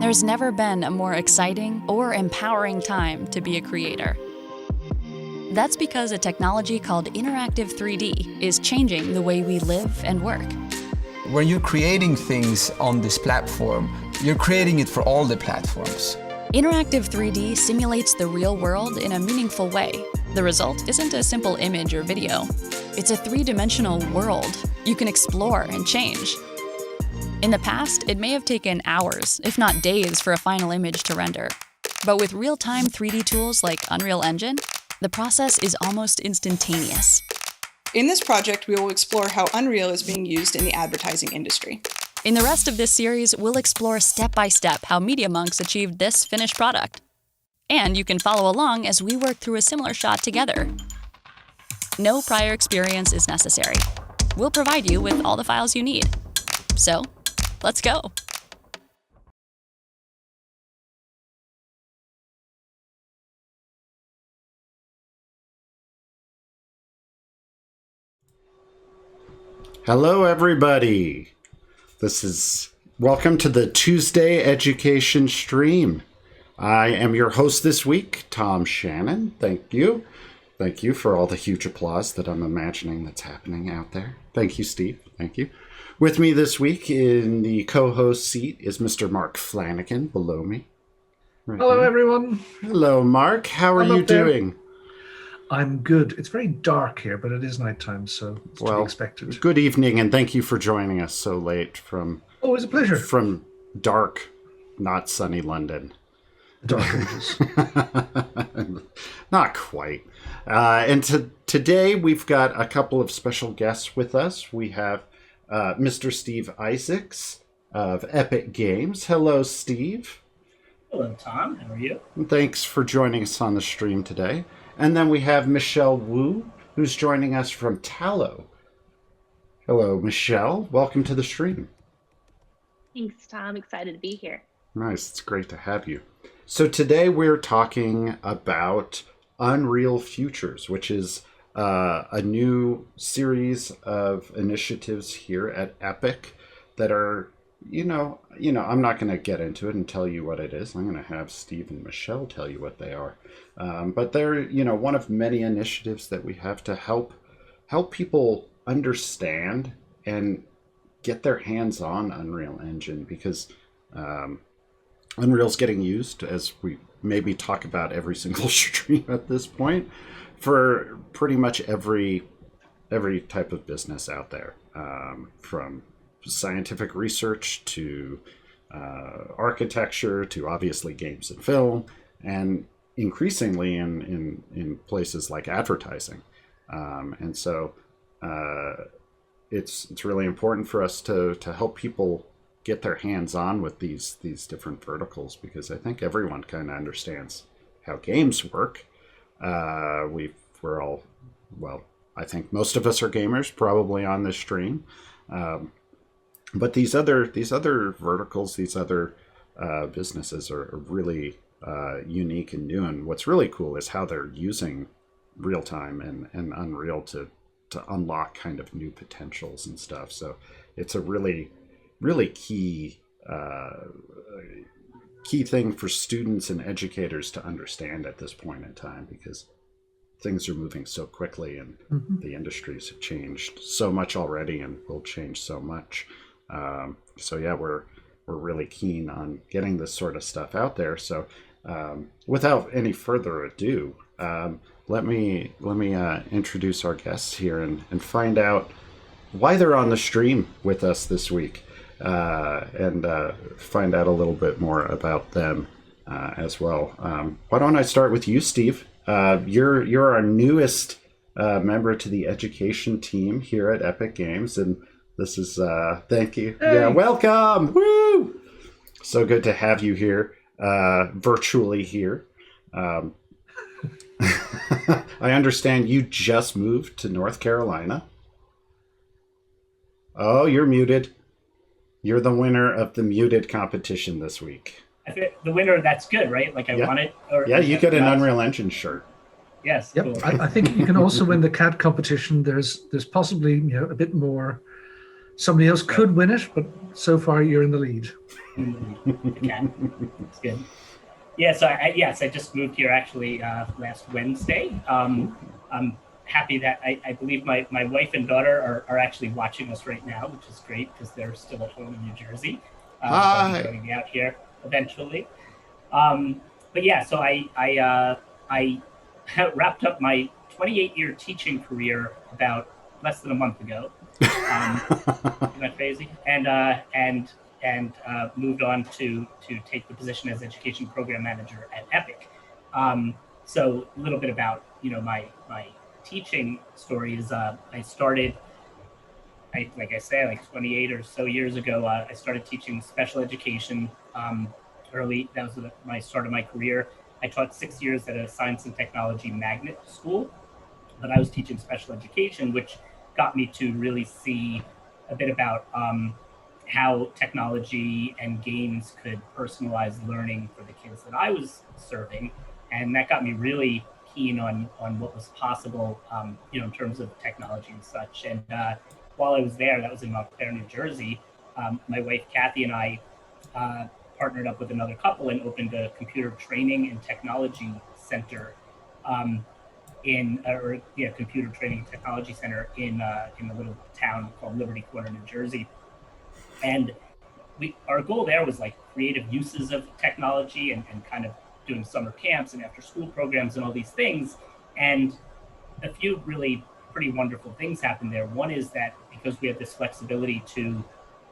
There's never been a more exciting or empowering time to be a creator. That's because a technology called Interactive 3D is changing the way we live and work. When you're creating things on this platform, you're creating it for all the platforms. Interactive 3D simulates the real world in a meaningful way. The result isn't a simple image or video. It's a three-dimensional world you can explore and change. In the past, it may have taken hours, if not days, for a final image to render. But with real-time 3D tools like Unreal Engine, the process is almost instantaneous. In this project, we will explore how Unreal is being used in the advertising industry. In the rest of this series, we'll explore step-by-step how MediaMonks achieved this finished product. And you can follow along as we work through a similar shot together. No prior experience is necessary. We'll provide you with all the files you need. So, let's go. Hello, everybody. Welcome to the Tuesday Education Stream. I am your host this week, Tom Shannon. Thank you. Thank you for all the huge applause that I'm imagining that's happening out there. Thank you, Steve. Thank you. With me this week in the co-host seat is Mr. Mark Flanagan below me. Right. Hello, everyone. Hello, Mark. How are you doing? I'm good. It's very dark here, but it is nighttime, so it's to be expected. Good evening, and thank you for joining us so late from... Oh, it's a pleasure. From dark, not sunny London. Dark ages. Not quite. And today we've got a couple of special guests with us. We have Mr. Steve Isaacs of Epic Games. Hello, Steve. Hello, Tom. How are you? Thanks for joining us on the stream today. And then we have Michelle Wu, who's joining us from Tallow. Hello, Michelle. Welcome to the stream. Thanks, Tom. Excited to be here. Nice. It's great to have you. So today we're talking about Unreal Futures, which is a new series of initiatives here at Epic that are, I'm not going to get into it and tell you what it is. I'm going to have Steve and Michelle tell you what they are. But they're, one of many initiatives that we have to help people understand and get their hands on Unreal Engine, because Unreal's getting used, as we maybe talk about every single stream at this point, for pretty much every type of business out there, from scientific research to architecture to obviously games and film, and increasingly in places like advertising. And so it's really important for us to help people get their hands on with these different verticals, because I think everyone kind of understands how games work. We're all, well, I think most of us are gamers probably on this stream. But these other verticals, these other businesses are really unique and new. And what's really cool is how they're using real time and Unreal to unlock kind of new potentials and stuff. So it's a really key thing for students and educators to understand at this point in time, because things are moving so quickly, and the industries have changed so much already and will change so much. So yeah, we're really keen on getting this sort of stuff out there. So without any further ado, let me introduce our guests here and find out why they're on the stream with us this week, and find out a little bit more about them as well. Why don't I start with you, Steve? You're our newest member to the education team here at Epic Games, and this is thank you. Hey. Yeah, welcome. Woo! So good to have you here, virtually here. I understand you just moved to North Carolina. Oh, you're muted. You're the winner of the muted competition this week. The winner, that's good, right? Like I want it. Or yeah, you get an Unreal Engine shirt. Yes. Yep. Cool. I think you can also win the CAD competition. There's possibly a bit more. Somebody else could win it, but So far, you're in the lead. Okay, that's good. Yeah, so I just moved here actually last Wednesday. I'm happy that I believe my wife and daughter are actually watching us right now, which is great because they're still at home in New Jersey. Hi. They'll be joining me out here eventually. But yeah, so I wrapped up my 28-year teaching career about less than a month ago. Isn't that crazy? And moved on to take the position as education program manager at Epic. So a little bit about my teaching story is I started, like I say, like 28 or so years ago. I started teaching special education early. That was my start of my career. I taught 6 years at a science and technology magnet school, but I was teaching special education, which got me to really see a bit about how technology and games could personalize learning for the kids that I was serving. And that got me really keen on what was possible, in terms of technology and such. And while I was there, that was in Montclair, New Jersey, my wife, Kathy, and I partnered up with another couple and opened a computer training and technology center computer training and technology center in a little town called Liberty Corner, New Jersey. And our goal there was like creative uses of technology and kind of doing summer camps and after school programs and all these things. And a few really pretty wonderful things happened there. One is that because we had this flexibility to,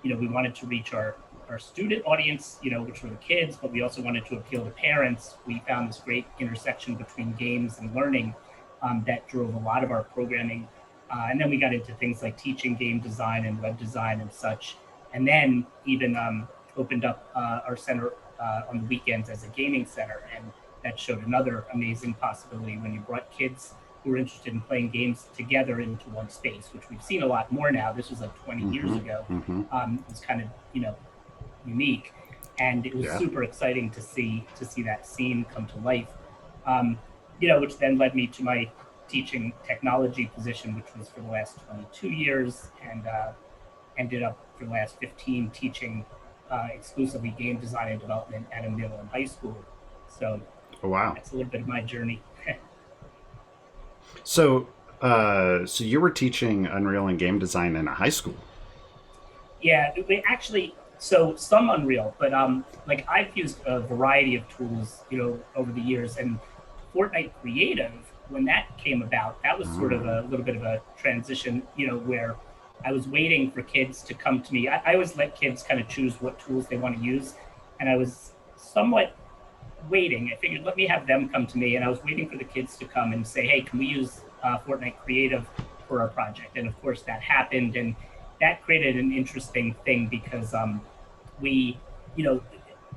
we wanted to reach our student audience, which were the kids, but we also wanted to appeal to parents. We found this great intersection between games and learning that drove a lot of our programming. And then we got into things like teaching game design and web design and such. And then even opened up our center on the weekends as a gaming center. And that showed another amazing possibility when you brought kids who were interested in playing games together into one space, which we've seen a lot more now. This was like 20 years ago. It was kind of, unique. And it was super exciting to see that scene come to life, which then led me to my teaching technology position, which was for the last 22 years, and ended up for the last 15 teaching exclusively game design and development at a middle and high school. So that's a little bit of my journey. So you were teaching Unreal and game design in a high school? Yeah, so some Unreal, but like I've used a variety of tools, over the years. And Fortnite Creative, when that came about, that was sort of a little bit of a transition, where I was waiting for kids to come to me. I always let kids kind of choose what tools they want to use. And I was somewhat waiting. I figured, let me have them come to me. And I was waiting for the kids to come and say, hey, can we use Fortnite Creative for our project? And of course that happened. And that created an interesting thing because we,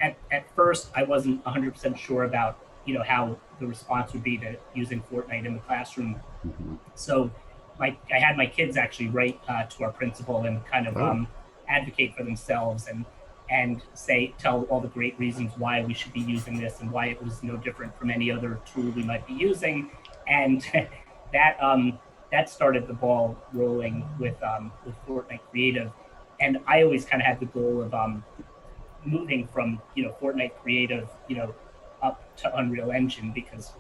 at first I wasn't 100% sure about, how the response would be to using Fortnite in the classroom. So I had my kids actually write to our principal and kind of advocate for themselves and tell all the great reasons why we should be using this and why it was no different from any other tool we might be using. And that started the ball rolling with Fortnite Creative. And I always kind of had the goal of moving from Fortnite Creative up to Unreal Engine, because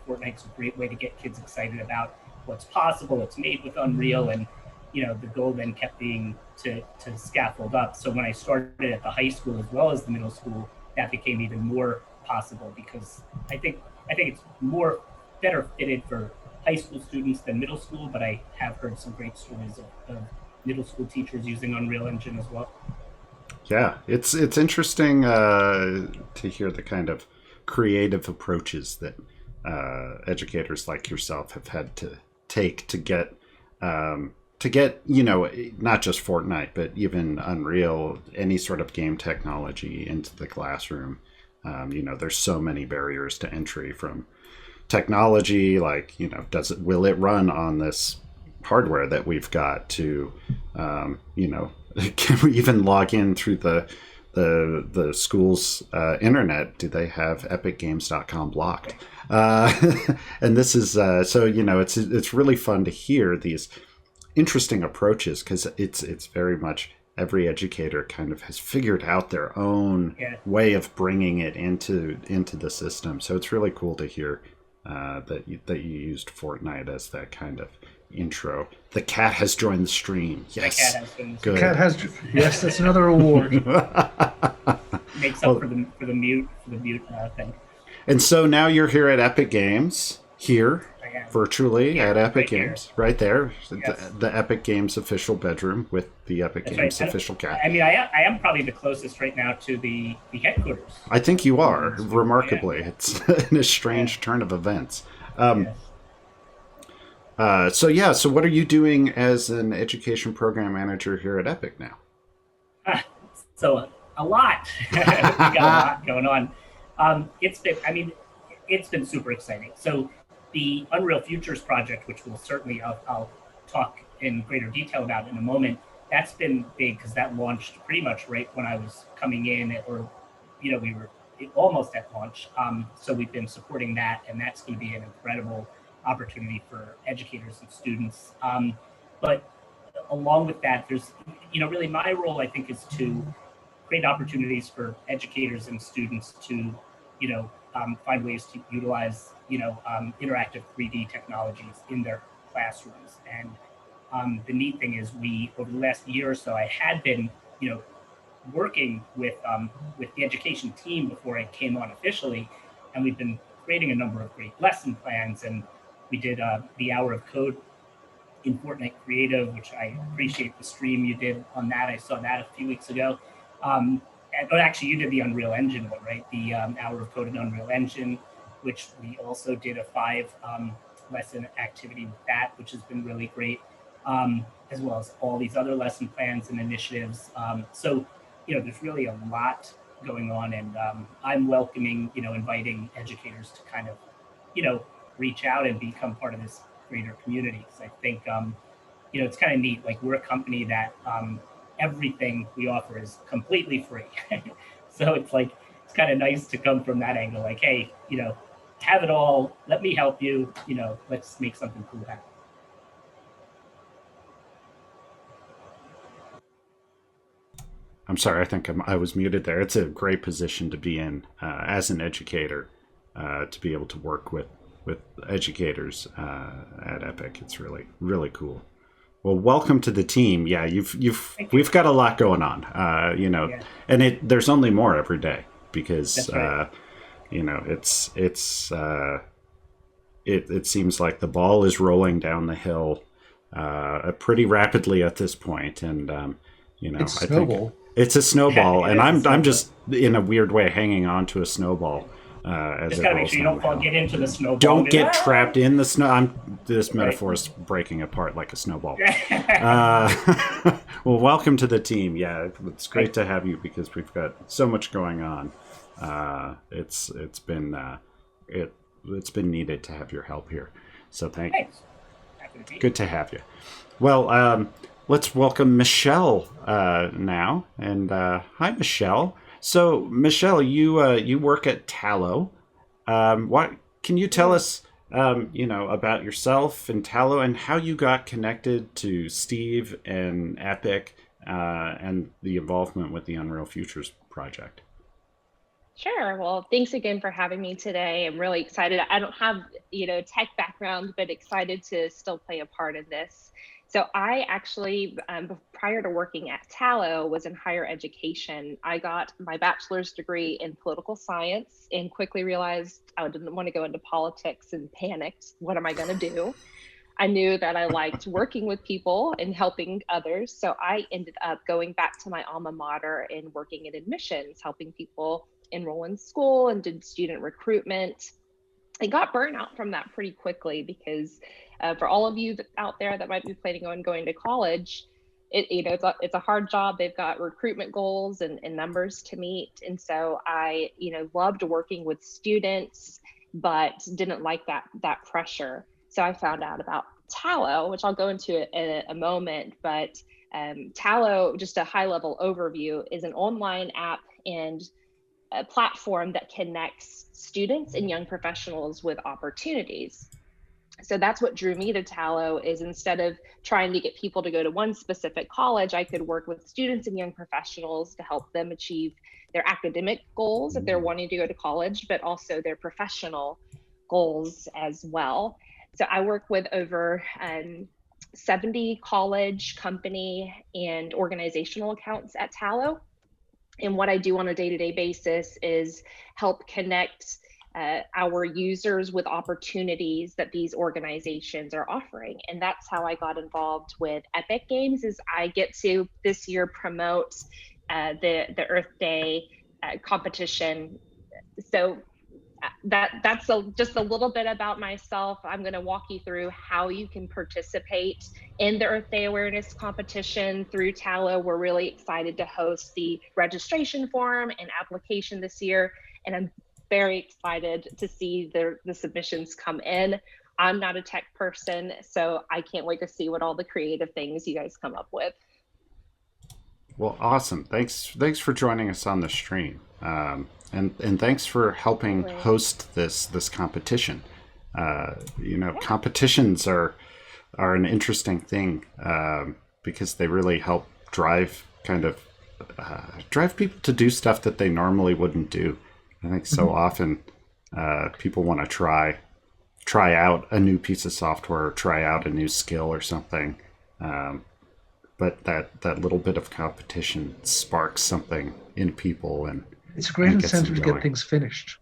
Fortnite's a great way to get kids excited about what's possible. It's made with Unreal, and the goal then kept being to scaffold up. So when I started at the high school as well as the middle school, that became even more possible, because I think it's better fitted for high school students than middle school, but I have heard some great stories of middle school teachers using Unreal Engine as well. Yeah, it's interesting to hear the kind of creative approaches that educators like yourself have had to take to get not just Fortnite, but even Unreal, any sort of game technology into the classroom. There's so many barriers to entry, from technology, like, will it run on this hardware that we've got, to, can we even log in through the school's internet? Do they have epicgames.com blocked? And this is, it's really fun to hear these interesting approaches, because it's very much every educator kind of has figured out their own way of bringing it into the system. So it's really cool to hear that you used Fortnite as that kind of intro. The cat has joined the stream. Yes, The cat has been good. The cat has, yes, that's another award. makes up for the mute thing. And so now you're here at Epic Games, here virtually at Epic Games, right there, Yes. the Epic Games official bedroom with the Epic That's Games right. official cat. I mean, I am probably the closest right now to the headquarters. I think you are, remarkably. It's a strange turn of events. Yes. So what are you doing as an education program manager here at Epic now? So a lot. We got a lot going on. It's been super exciting. So the Unreal Futures project, which I'll talk in greater detail about in a moment, that's been big because that launched pretty much right when I was coming in, or we were almost at launch. So we've been supporting that, and that's going to be an incredible opportunity for educators and students. But along with that, there's really my role, I think, is to create opportunities for educators and students to find ways to utilize interactive 3D technologies in their classrooms. And the neat thing is, over the last year or so, I had been working with the education team before I came on officially, and we've been creating a number of great lesson plans. And we did the Hour of Code in Fortnite Creative, which I appreciate the stream you did on that. I saw that a few weeks ago. But actually, you did the Unreal Engine one, right? The Hour of Code in Unreal Engine, which we also did a 5 lesson activity with that, which has been really great, as well as all these other lesson plans and initiatives. So, there's really a lot going on, and I'm welcoming, inviting educators to kind of, reach out and become part of this greater community. Because I think, it's kind of neat. Like, we're a company that everything we offer is completely free. So it's kind of nice to come from that angle. Like, hey, have it all. Let me help you. Let's make something cool happen. I'm sorry, I think I was muted there. It's a great position to be in as an educator, to be able to work with educators at Epic. It's really, really cool. Well, welcome to the team. Yeah, we've got a lot going on, and there's only more every day because, That's right. It seems like the ball is rolling down the hill pretty rapidly at this point, and It's a I snowball. think it's a snowball, and I'm snowball. just in a weird way hanging on to a snowball. As Just it gotta make rolls sure you down don't the hill. get into the snowball. Don't get Ah! trapped in the snow. This metaphor is breaking apart like a snowball. Well, welcome to the team. Yeah, it's great to have you because we've got so much going on. It's been needed to have your help here. So thank you. Thanks. Happy to be here. Good to have you. Well, let's welcome Michelle now. And hi, Michelle. So, Michelle, you work at Tallow. What can you tell us, about yourself and Tallow and how you got connected to Steve and Epic and the involvement with the Unreal Futures project? Sure. Well, thanks again for having me today. I'm really excited. I don't have, tech background, but excited to still play a part in this. So I actually, prior to working at Tallow, was in higher education. I got my bachelor's degree in political science and quickly realized I didn't want to go into politics and panicked. What am I going to do? I knew that I liked working with people and helping others. So I ended up going back to my alma mater and working in admissions, helping people enroll in school, and did student recruitment. I got burnt out from that pretty quickly because for all of you out there that might be planning on going to college, it's a hard job. They've got recruitment goals and numbers to meet. And so I, loved working with students, but didn't like that pressure. So I found out about Tallow, which I'll go into in a moment, but Tallow, just a high level overview, is an online app and a platform that connects students and young professionals with opportunities. So that's what drew me to Tallo, is instead of trying to get people to go to one specific college, I could work with students and young professionals to help them achieve their academic goals if they're wanting to go to college, but also their professional goals as well. So I work with over 70 college, company, and organizational accounts at Tallo. And what I do on a day-to-day basis is help connect our users with opportunities that these organizations are offering. And that's how I got involved with Epic Games. Is I get to this year promote the Earth Day competition. So that's just a little bit about myself. I'm going to walk you through how you can participate in the Earth Day awareness competition through Tallo. We're really excited to host the registration form and application this year, and I'm very excited to see the submissions come in. I'm not a tech person, so I can't wait to see what all the creative things you guys come up with. Well, awesome. Thanks for joining us on the stream. And thanks for helping host this competition. Competitions are an interesting thing because they really help drive people to do stuff that they normally wouldn't do. I think so often people want to try out a new piece of software, or try out a new skill or something. But that little bit of competition sparks something in people, and it's a great incentive to get things finished.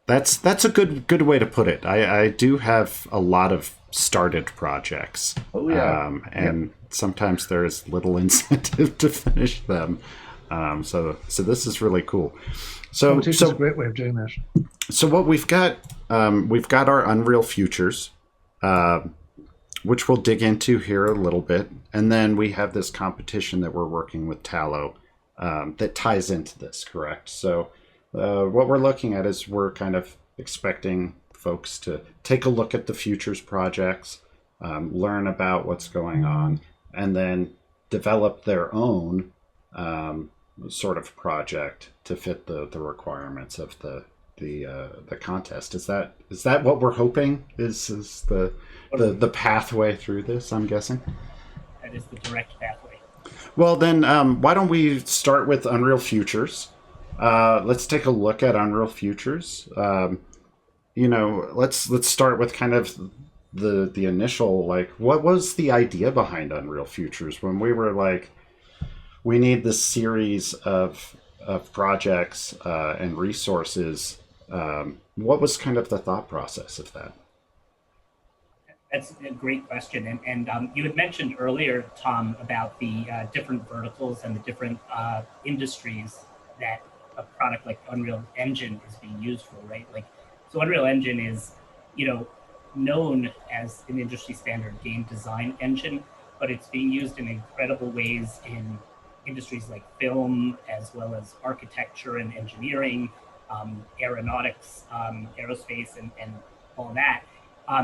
That's a good way to put it. I do have a lot of started projects. Oh yeah. And sometimes there is little incentive to finish them. So this is really cool. So it's a great way of doing that. So what we've got our Unreal Futures, which we'll dig into here a little bit, and then we have this competition that we're working with Tallo that ties into this, correct? So what we're looking at is we're kind of expecting folks to take a look at the Futures projects, learn about what's going on, and then develop their own sort of project to fit the requirements of the contest. Is that what we're hoping is the pathway through this, I'm guessing? That is the direct pathway. Well, then why don't we start with Unreal Futures? Let's take a look at Unreal Futures. Let's start with kind of the initial, like, what was the idea behind Unreal Futures when we were like, we need this series of projects and resources. What was kind of the thought process of that? That's a great question. And you had mentioned earlier, Tom, about the different verticals and the different industries that a product like Unreal Engine is being used for, right? So Unreal Engine is, known as an industry standard game design engine, but it's being used in incredible ways in industries like film, as well as architecture and engineering, aeronautics, aerospace, and all that.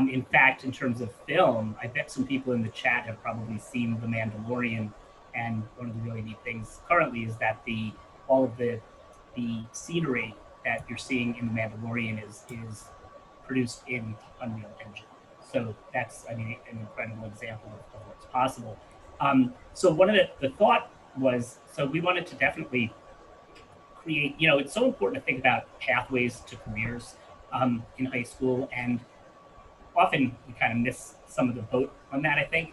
In fact, in terms of film, I bet some people in the chat have probably seen The Mandalorian, and one of the really neat things currently is that all of the scenery that you're seeing in The Mandalorian is produced in Unreal Engine. So that's, an incredible example of what's possible. So one of the thought was, so we wanted to definitely create, it's so important to think about pathways to careers in high school, and often we kind of miss some of the boat on that, I think,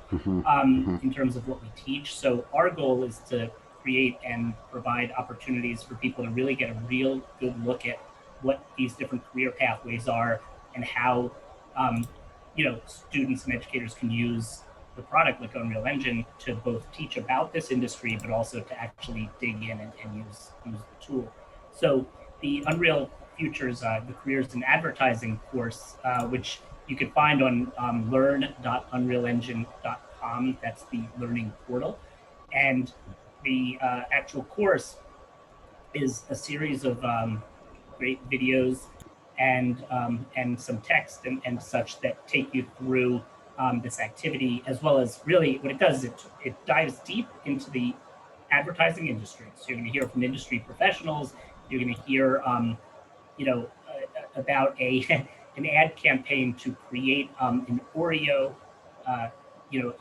in terms of what we teach. So our goal is to create and provide opportunities for people to really get a real good look at what these different career pathways are, and how students and educators can use the product like Unreal Engine to both teach about this industry, but also to actually dig in and use the tool. So the Unreal Futures, the Careers in Advertising course, which you can find on learn.unrealengine.com. That's the learning portal. And the actual course is a series of great videos and some text and such that take you through this activity, as well as really what it does is it dives deep into the advertising industry. So you're going to hear from industry professionals. You're going to hear, about a an ad campaign to create an Oreo, a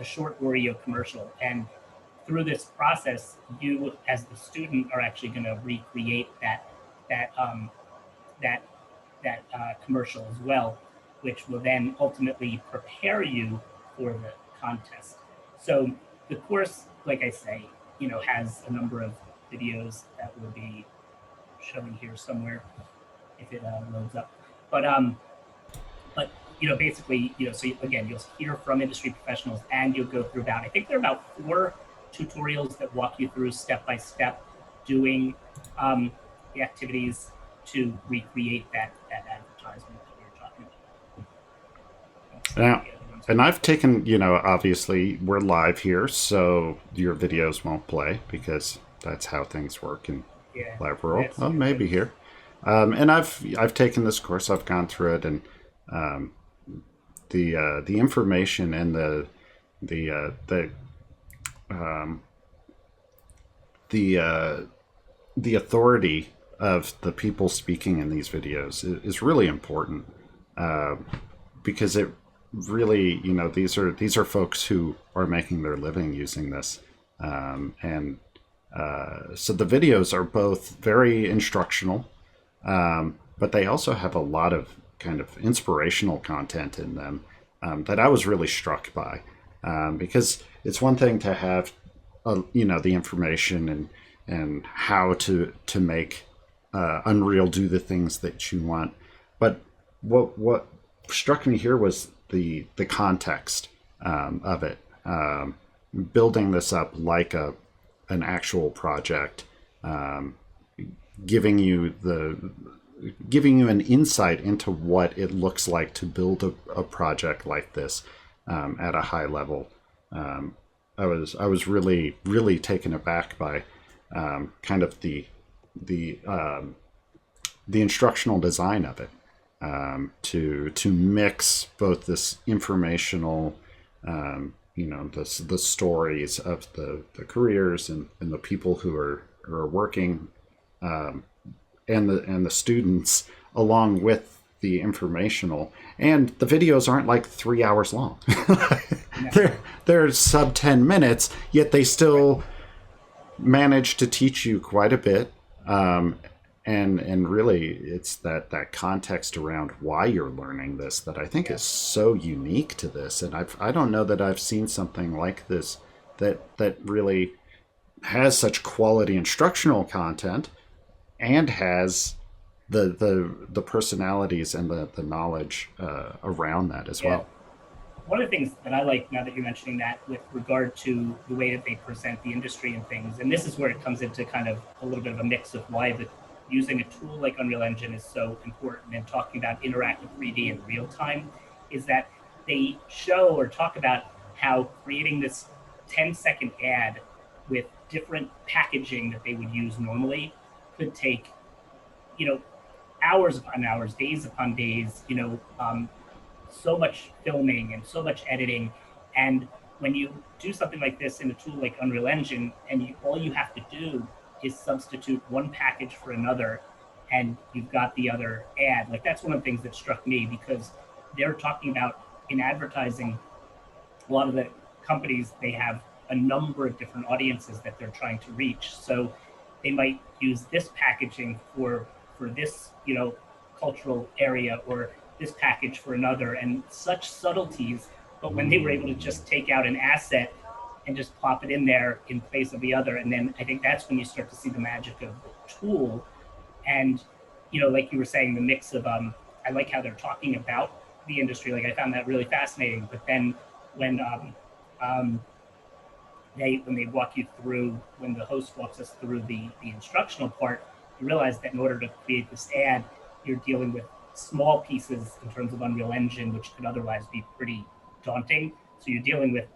short Oreo commercial. And through this process, you as the student are actually going to recreate that commercial as well, which will then ultimately prepare you for the contest. So the course, like I say, has a number of videos that will be showing here somewhere if it loads up. But basically, so again, you'll hear from industry professionals, and you'll go through I think there are about 4 tutorials that walk you through step by step doing the activities to recreate that advertisement that we were talking about. Now, and I've taken, obviously we're live here, so your videos won't play because that's how things work in live world. Well, maybe here. And I've taken this course. I've gone through it, and the information and the authority of the people speaking in these videos is really important, because it really, these are folks who are making their living using this, and so the videos are both very instructional, but they also have a lot of kind of inspirational content in them, that I was really struck by, because it's one thing to have the information and how to make Unreal do the things that you want, but what struck me here was the context of it, building this up like an actual project, giving you an insight into what it looks like to build a project like this at a high level. I was really, really taken aback by kind of the instructional design of it, to mix both this informational, the stories of the careers and the people who are working, and the students, along with the informational. And the videos aren't like 3 hours long. They're sub 10 minutes, yet they still manage to teach you quite a bit. And really, it's that context around why you're learning this that I think is so unique to this. And I don't know that I've seen something like this that really has such quality instructional content and has the personalities and the knowledge around that as well. One of the things that I like, now that you're mentioning that, with regard to the way that they present the industry and things, and this is where it comes into kind of a little bit of a mix of why using a tool like Unreal Engine is so important, and talking about interactive 3D in real time, is that they show or talk about how creating this 10-second ad with different packaging that they would use normally could take, hours upon hours, days upon days, so much filming and so much editing. And when you do something like this in a tool like Unreal Engine, and all you have to do is substitute one package for another, and you've got the other ad. Like, that's one of the things that struck me, because they're talking about, in advertising, a lot of the companies, they have a number of different audiences that they're trying to reach. So they might use this packaging for this, cultural area, or this package for another, and such subtleties. But when they were able to just take out an asset and just plop it in there in place of the other, and then I think that's when you start to see the magic of the tool. And like you were saying, the mix of I like how they're talking about the industry. Like, I found that really fascinating. But then when they walk you through, when the host walks us through the instructional part, you realize that in order to create this ad, you're dealing with small pieces in terms of Unreal Engine, which could otherwise be pretty daunting. So you're dealing with,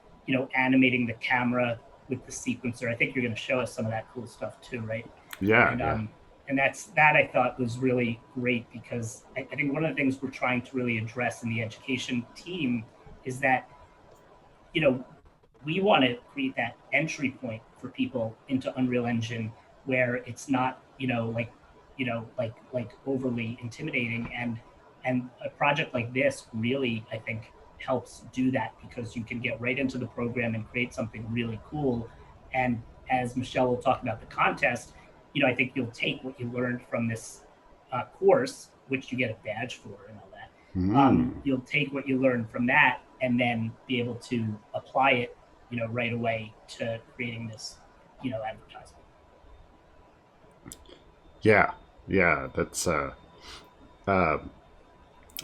animating the camera with the sequencer. I think you're going to show us some of that cool stuff too, right? Yeah. And that I thought was really great, because I think one of the things we're trying to really address in the education team is that, we want to create that entry point for people into Unreal Engine where it's not, like overly intimidating, And a project like this really, I think, helps do that, because you can get right into the program and create something really cool. And as Michelle will talk about the contest, I think you'll take what you learned from this course, which you get a badge for and all that. You'll take what you learned from that and then be able to apply it, right away to creating this, advertisement. Yeah, that's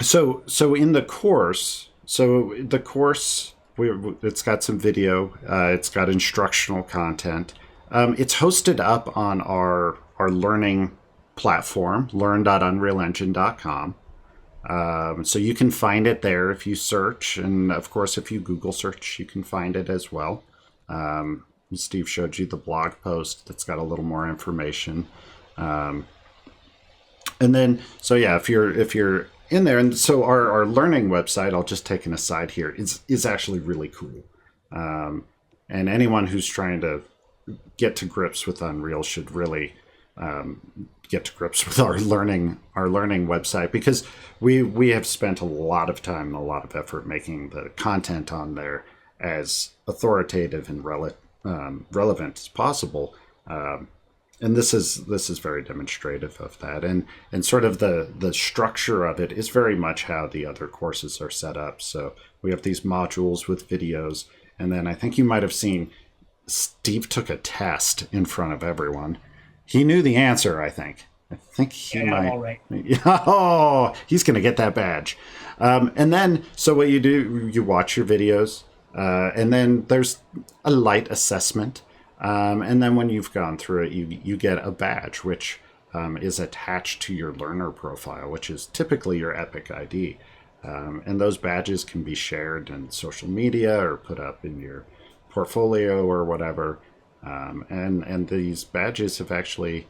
so in the course. So the course, it's got some video. It's got instructional content. It's hosted up on our learning platform, learn.unrealengine.com. So you can find it there if you search, and of course, if you Google search, you can find it as well. Steve showed you the blog post that's got a little more information. And then, so yeah, if you're in there, and so our learning website, I'll just take an aside here, is actually really cool. And anyone who's trying to get to grips with Unreal should really get to grips with our learning website, because we have spent a lot of time and a lot of effort making the content on there as authoritative and relevant as possible. And this is very demonstrative of that, and sort of the structure of it is very much how the other courses are set up. So we have these modules with videos, and then I think you might have seen Steve took a test in front of everyone. He knew the answer, I think he might. All right. Oh, he's gonna get that badge. And then, so what you do, you watch your videos, and then there's a light assessment. And then when you've gone through it, you get a badge, which is attached to your learner profile, which is typically your Epic ID. And those badges can be shared in social media or put up in your portfolio or whatever. And these badges have actually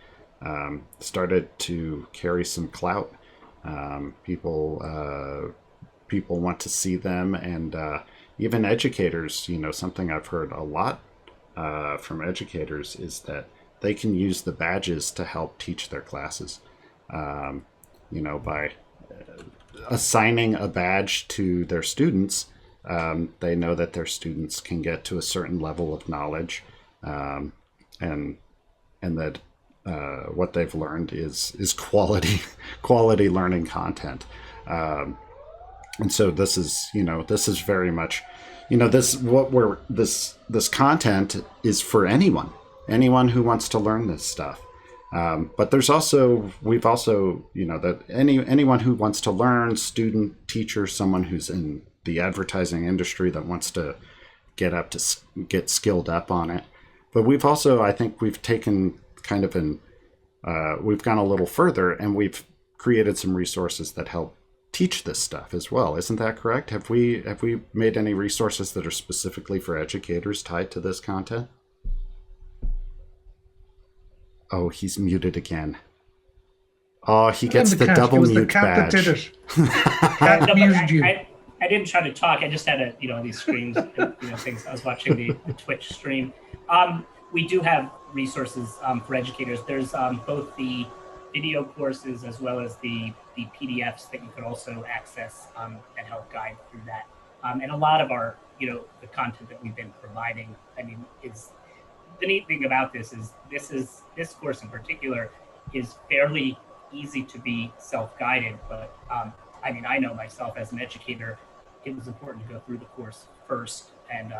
started to carry some clout. People want to see them, and even educators, something I've heard a lot from educators is that they can use the badges to help teach their classes. By assigning a badge to their students, they know that their students can get to a certain level of knowledge, and that what they've learned is quality learning content. And so this is very much, this content is for anyone who wants to learn this stuff. But we've also, that anyone who wants to learn, student, teacher, someone who's in the advertising industry that wants to get skilled up on it. But we've also, I think we've taken kind of we've gone a little further, and we've created some resources that help teach this stuff as well. Isn't that correct? Have we made any resources that are specifically for educators tied to this content? Oh, he's muted again. Oh, he gets the double mute badge. It was the cat that did it. Cat muted you. I didn't try to talk. I just had these screens, things. I was watching the Twitch stream. We do have resources for educators. There's both the video courses as well as the PDFs that you could also access that help guide through that. And a lot of our, the content that we've been providing, is the neat thing about this this course in particular is fairly easy to be self-guided, but I know myself as an educator, it was important to go through the course first and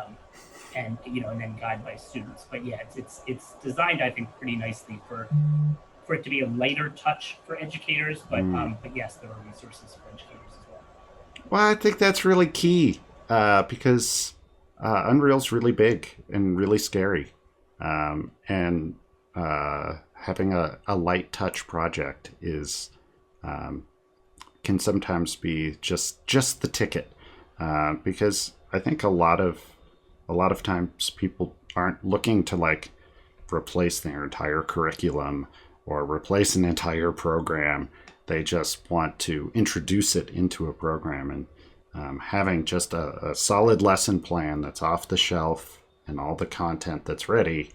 then guide my students. But yeah, it's designed, I think, pretty nicely for it to be a lighter touch for educators, but yes, there are resources for educators as well. Well, I think that's really key because Unreal's really big and really scary, and having a light touch project is can sometimes be just the ticket, because I think a lot of times people aren't looking to replace their entire curriculum or replace an entire program. They just want to introduce it into a program, and having just a solid lesson plan that's off the shelf and all the content that's ready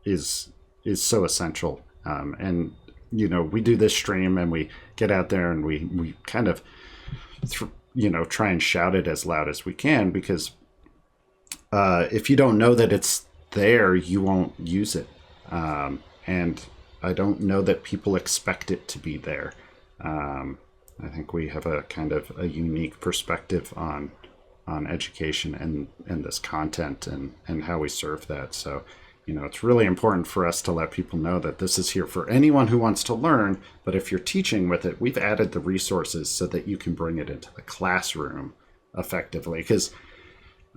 is so essential. And we do this stream and we get out there and we kind of, try and shout it as loud as we can, because if you don't know that it's there, you won't use it. And I don't know that people expect it to be there. I think we have a kind of a unique perspective on education and this content and how we serve that. So, it's really important for us to let people know that this is here for anyone who wants to learn. But if you're teaching with it, we've added the resources so that you can bring it into the classroom effectively. Because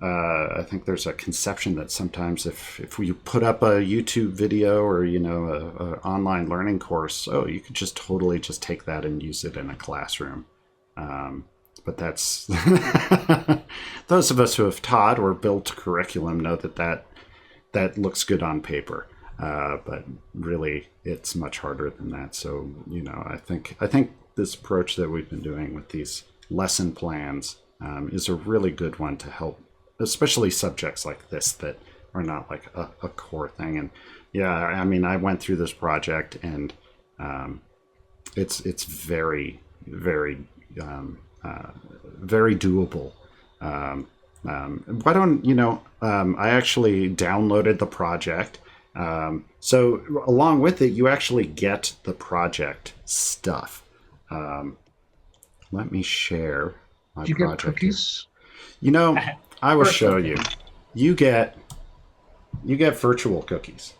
I think there's a conception that sometimes if we put up a YouTube video or, a online learning course, you could just totally just take that and use it in a classroom. But that's those of us who have taught or built curriculum know that looks good on paper. But really, it's much harder than that. So, I think this approach that we've been doing with these lesson plans is a really good one to help, especially subjects like this that are not like a core thing. And yeah, I mean, I went through this project and it's very, very, very doable. Why don't, I actually downloaded the project. So along with it, you actually get the project stuff. Let me share my Do you project. get cookies? I will show you. You get virtual cookies.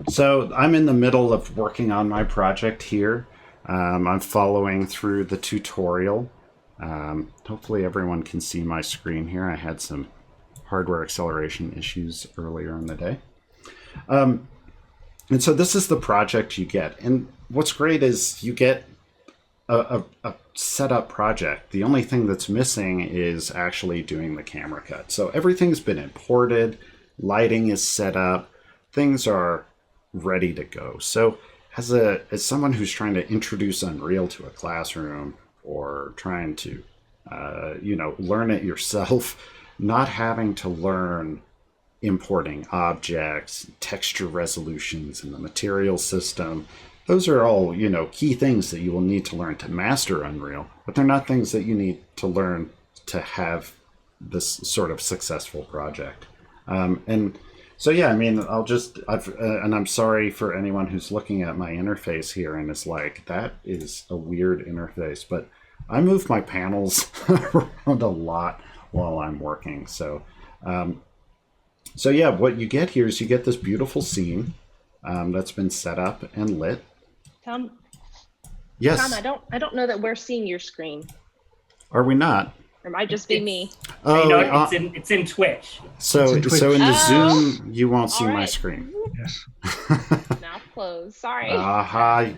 So I'm in the middle of working on my project here. I'm following through the tutorial. Hopefully everyone can see my screen here. I had some hardware acceleration issues earlier in the day. And so this is the project you get. And what's great is you get a setup project. The only thing that's missing is actually doing the camera cut. So everything's been imported, lighting is set up, things are ready to go. So as someone who's trying to introduce Unreal to a classroom or trying to learn it yourself, not having to learn importing objects, texture resolutions in the material system, those are all, key things that you will need to learn to master Unreal, but they're not things that you need to learn to have this sort of successful project. And so, yeah, I mean, and I'm sorry for anyone who's looking at my interface here and is like, that is a weird interface, but I move my panels around a lot while I'm working. So, yeah, what you get here is you get this beautiful scene that's been set up and lit. Tom, yes. Tom, I don't know that we're seeing your screen. Are we not? Or it might just be me. Oh, it's in Twitch. So in the Oh. Zoom, you won't see All my right. screen. Yes. Mouth closed. Sorry. Aha.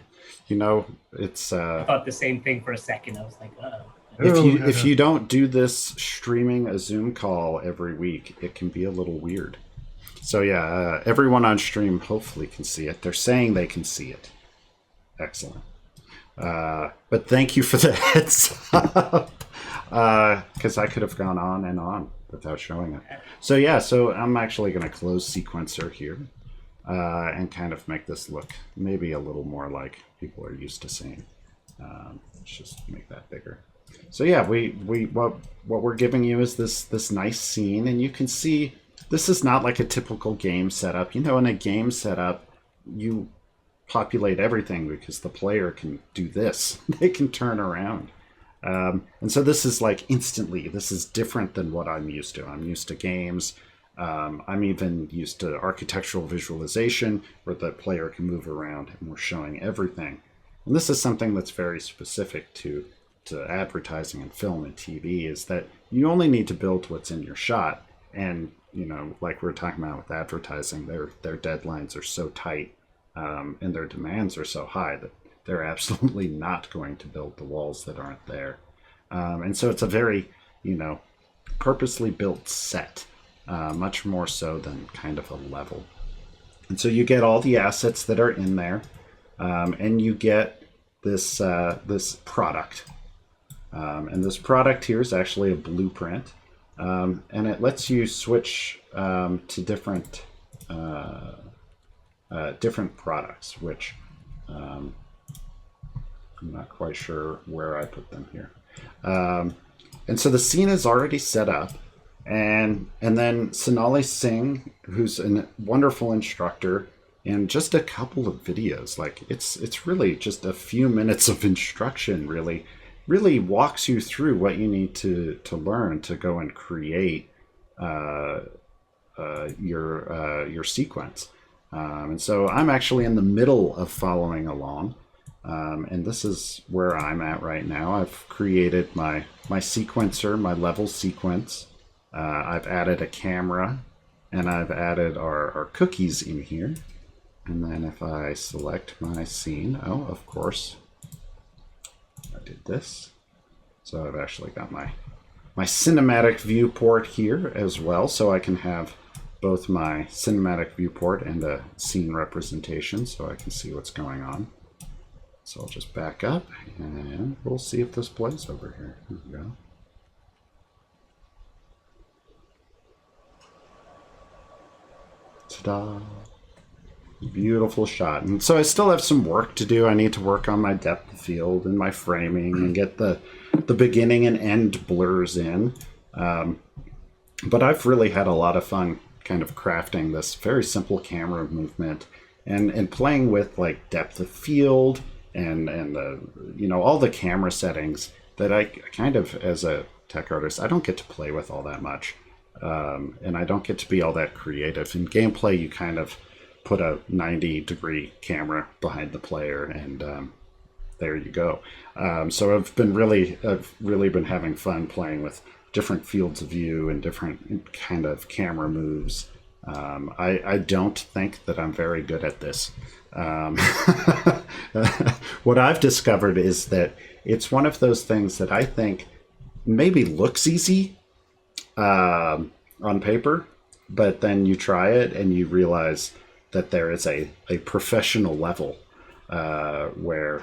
It's I thought the same thing for a second. I was like, oh. if you don't do this streaming a Zoom call every week, it can be a little weird. So yeah, everyone on stream hopefully can see it. They're saying they can see it. Excellent. But thank you for the heads up, because I could have gone on and on without showing it. So yeah, so I'm actually going to close sequencer here and kind of make this look maybe a little more like people are used to seeing. Let's just make that bigger. So yeah, what we're giving you is this nice scene, and you can see this is not like a typical game setup. In a game setup, you populate everything because the player can do this. They can turn around. And so this is like instantly, this is different than what I'm used to. I'm used to games. I'm even used to architectural visualization where the player can move around and we're showing everything. And this is something that's very specific to advertising and film and TV, is that you only need to build what's in your shot. And, like we were talking about with advertising, their deadlines are so tight and their demands are so high that they're absolutely not going to build the walls that aren't there. And so it's a very, purposely built set, much more so than kind of a level. And so you get all the assets that are in there, and you get this product. And this product here is actually a blueprint, and it lets you switch to different products, which I'm not quite sure where I put them here. And so the scene is already set up. And then Sonali Singh, who's a wonderful instructor, and just a couple of videos, like it's really just a few minutes of instruction, really walks you through what you need to learn to go and create your sequence. And so I'm actually in the middle of following along. And this is where I'm at right now. I've created my sequencer, my level sequence. I've added a camera, and I've added our cookies in here. And then if I select my scene, oh, of course, I did this. So I've actually got my cinematic viewport here as well, so I can have both my cinematic viewport and a scene representation, so I can see what's going on. So I'll just back up, and we'll see if this plays over here. Here we go. Ta-da! Beautiful shot. And so I still have some work to do. I need to work on my depth of field and my framing and get the beginning and end blurs in. But I've really had a lot of fun kind of crafting this very simple camera movement and playing with like depth of field and all the camera settings that I kind of, as a tech artist, I don't get to play with all that much. And I don't get to be all that creative. In gameplay, you kind of put a 90-degree camera behind the player, and there you go. So I've really been having fun playing with different fields of view and different kind of camera moves. I don't think that I'm very good at this. What I've discovered is that it's one of those things that I think maybe looks easy on paper, but then you try it and you realize that there is a professional level where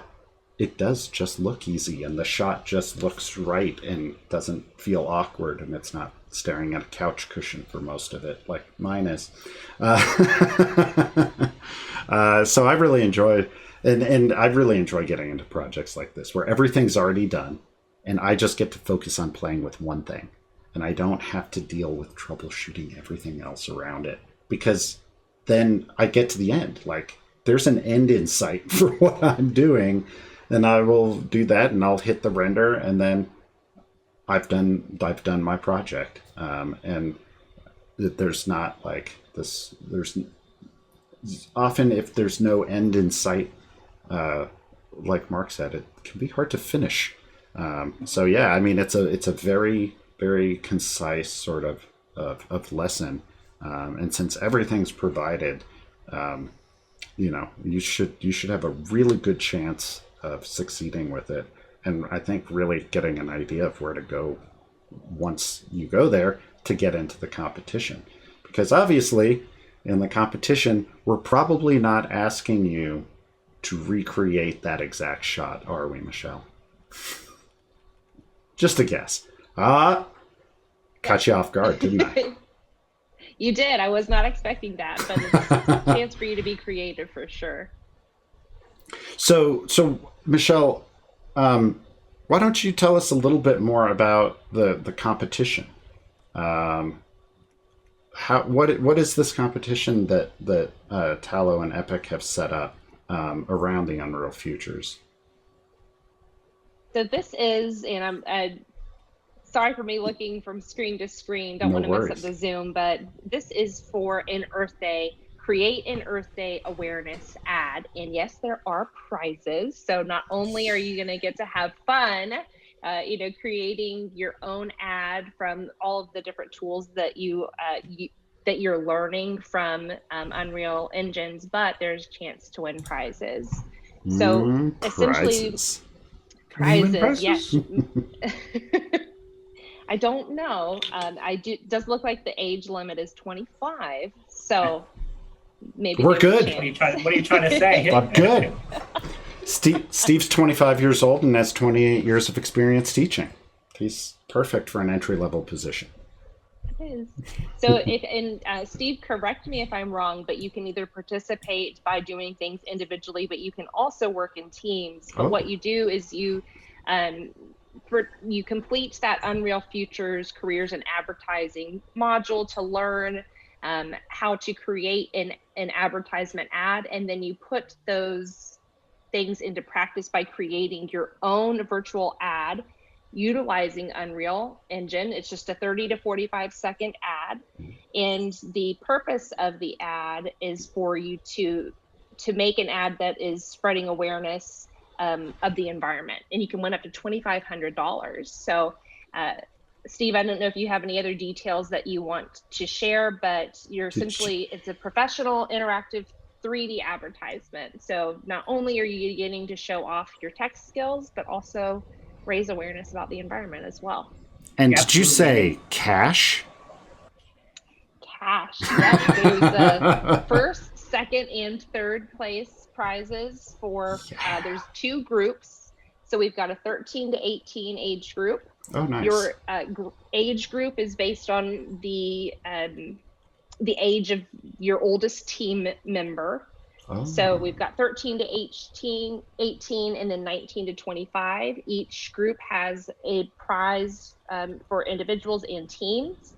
it does just look easy and the shot just looks right and doesn't feel awkward, and it's not staring at a couch cushion for most of it like mine is. So I really enjoy, and I really enjoy getting into projects like this where everything's already done and I just get to focus on playing with one thing, and I don't have to deal with troubleshooting everything else around it, because then I get to the end. Like, there's an end in sight for what I'm doing, and I will do that, and I'll hit the render, and then I've done my project. And there's not like this. There's often, if there's no end in sight, like Mark said, it can be hard to finish. So yeah, I mean, it's a very, very concise sort of lesson. And since everything's provided, you should have a really good chance of succeeding with it. And I think really getting an idea of where to go once you go there to get into the competition. Because obviously in the competition, we're probably not asking you to recreate that exact shot, are we, Michelle? Just a guess. Caught you off guard, didn't I? You did. I was not expecting that, but it's a chance for you to be creative for sure. So Michelle, why don't you tell us a little bit more about the competition? What is this competition that Tallow and Epic have set up around the Unreal Futures? So this is, and I'm sorry for me looking from screen to screen. Don't want to mess up the Zoom, but this is for an Earth Day. Create an Earth Day awareness ad. And yes, there are prizes. So not only are you going to get to have fun, creating your own ad from all of the different tools that that you're learning from Unreal Engines, but there's a chance to win prizes. So essentially, prizes, yes. I don't know. Does look like the age limit is 25. So maybe we're good. What are you trying to say? I'm good. Steve's 25 years old and has 28 years of experience teaching. He's perfect for an entry-level position. is. So Steve, correct me if I'm wrong, but you can either participate by doing things individually, but you can also work in teams. But what you do is you complete that Unreal Futures Careers in Advertising module to learn how to create an advertisement ad, and then you put those things into practice by creating your own virtual ad utilizing Unreal Engine. It's just a 30 to 45 second ad, and the purpose of the ad is for you to make an ad that is spreading awareness of the environment, and you can win up to $2,500. So Steve, I don't know if you have any other details that you want to share, but it's a professional interactive 3D advertisement. So not only are you getting to show off your tech skills, but also raise awareness about the environment as well. And did you say cash? Cash. Yes, there's the first, second, and third place prizes for, there's 2 groups. So we've got a 13 to 18 age group. Oh, nice. Your age group is based on the age of your oldest team member. Oh. So we've got 13 to 18, and then 19 to 25. Each group has a prize for individuals and teams.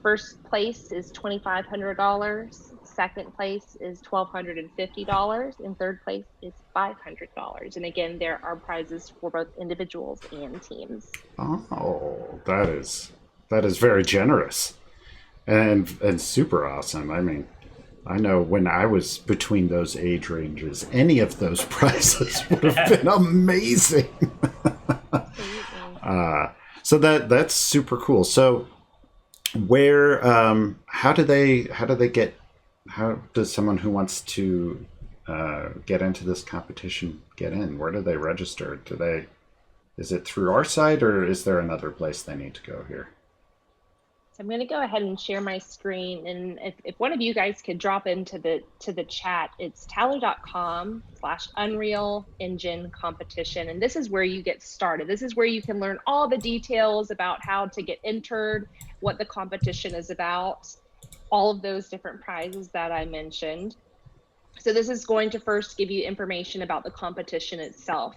First place is $2,500. Second place is $1,250, and third place is $500. And again, there are prizes for both individuals and teams. Oh, that is very generous and super awesome. I mean, I know when I was between those age ranges, any of those prizes would have been amazing. So that's super cool. So where, how does someone who wants to get into this competition get in? Where do they register? Is it through our site, or is there another place they need to go here? So I'm going to go ahead and share my screen, and if one of you guys could drop into the chat, it's tallo.com/Unreal Engine competition, and this is where you get started. This is where you can learn all the details about how to get entered, what the competition is about, all of those different prizes that I mentioned. So this is going to first give you information about the competition itself.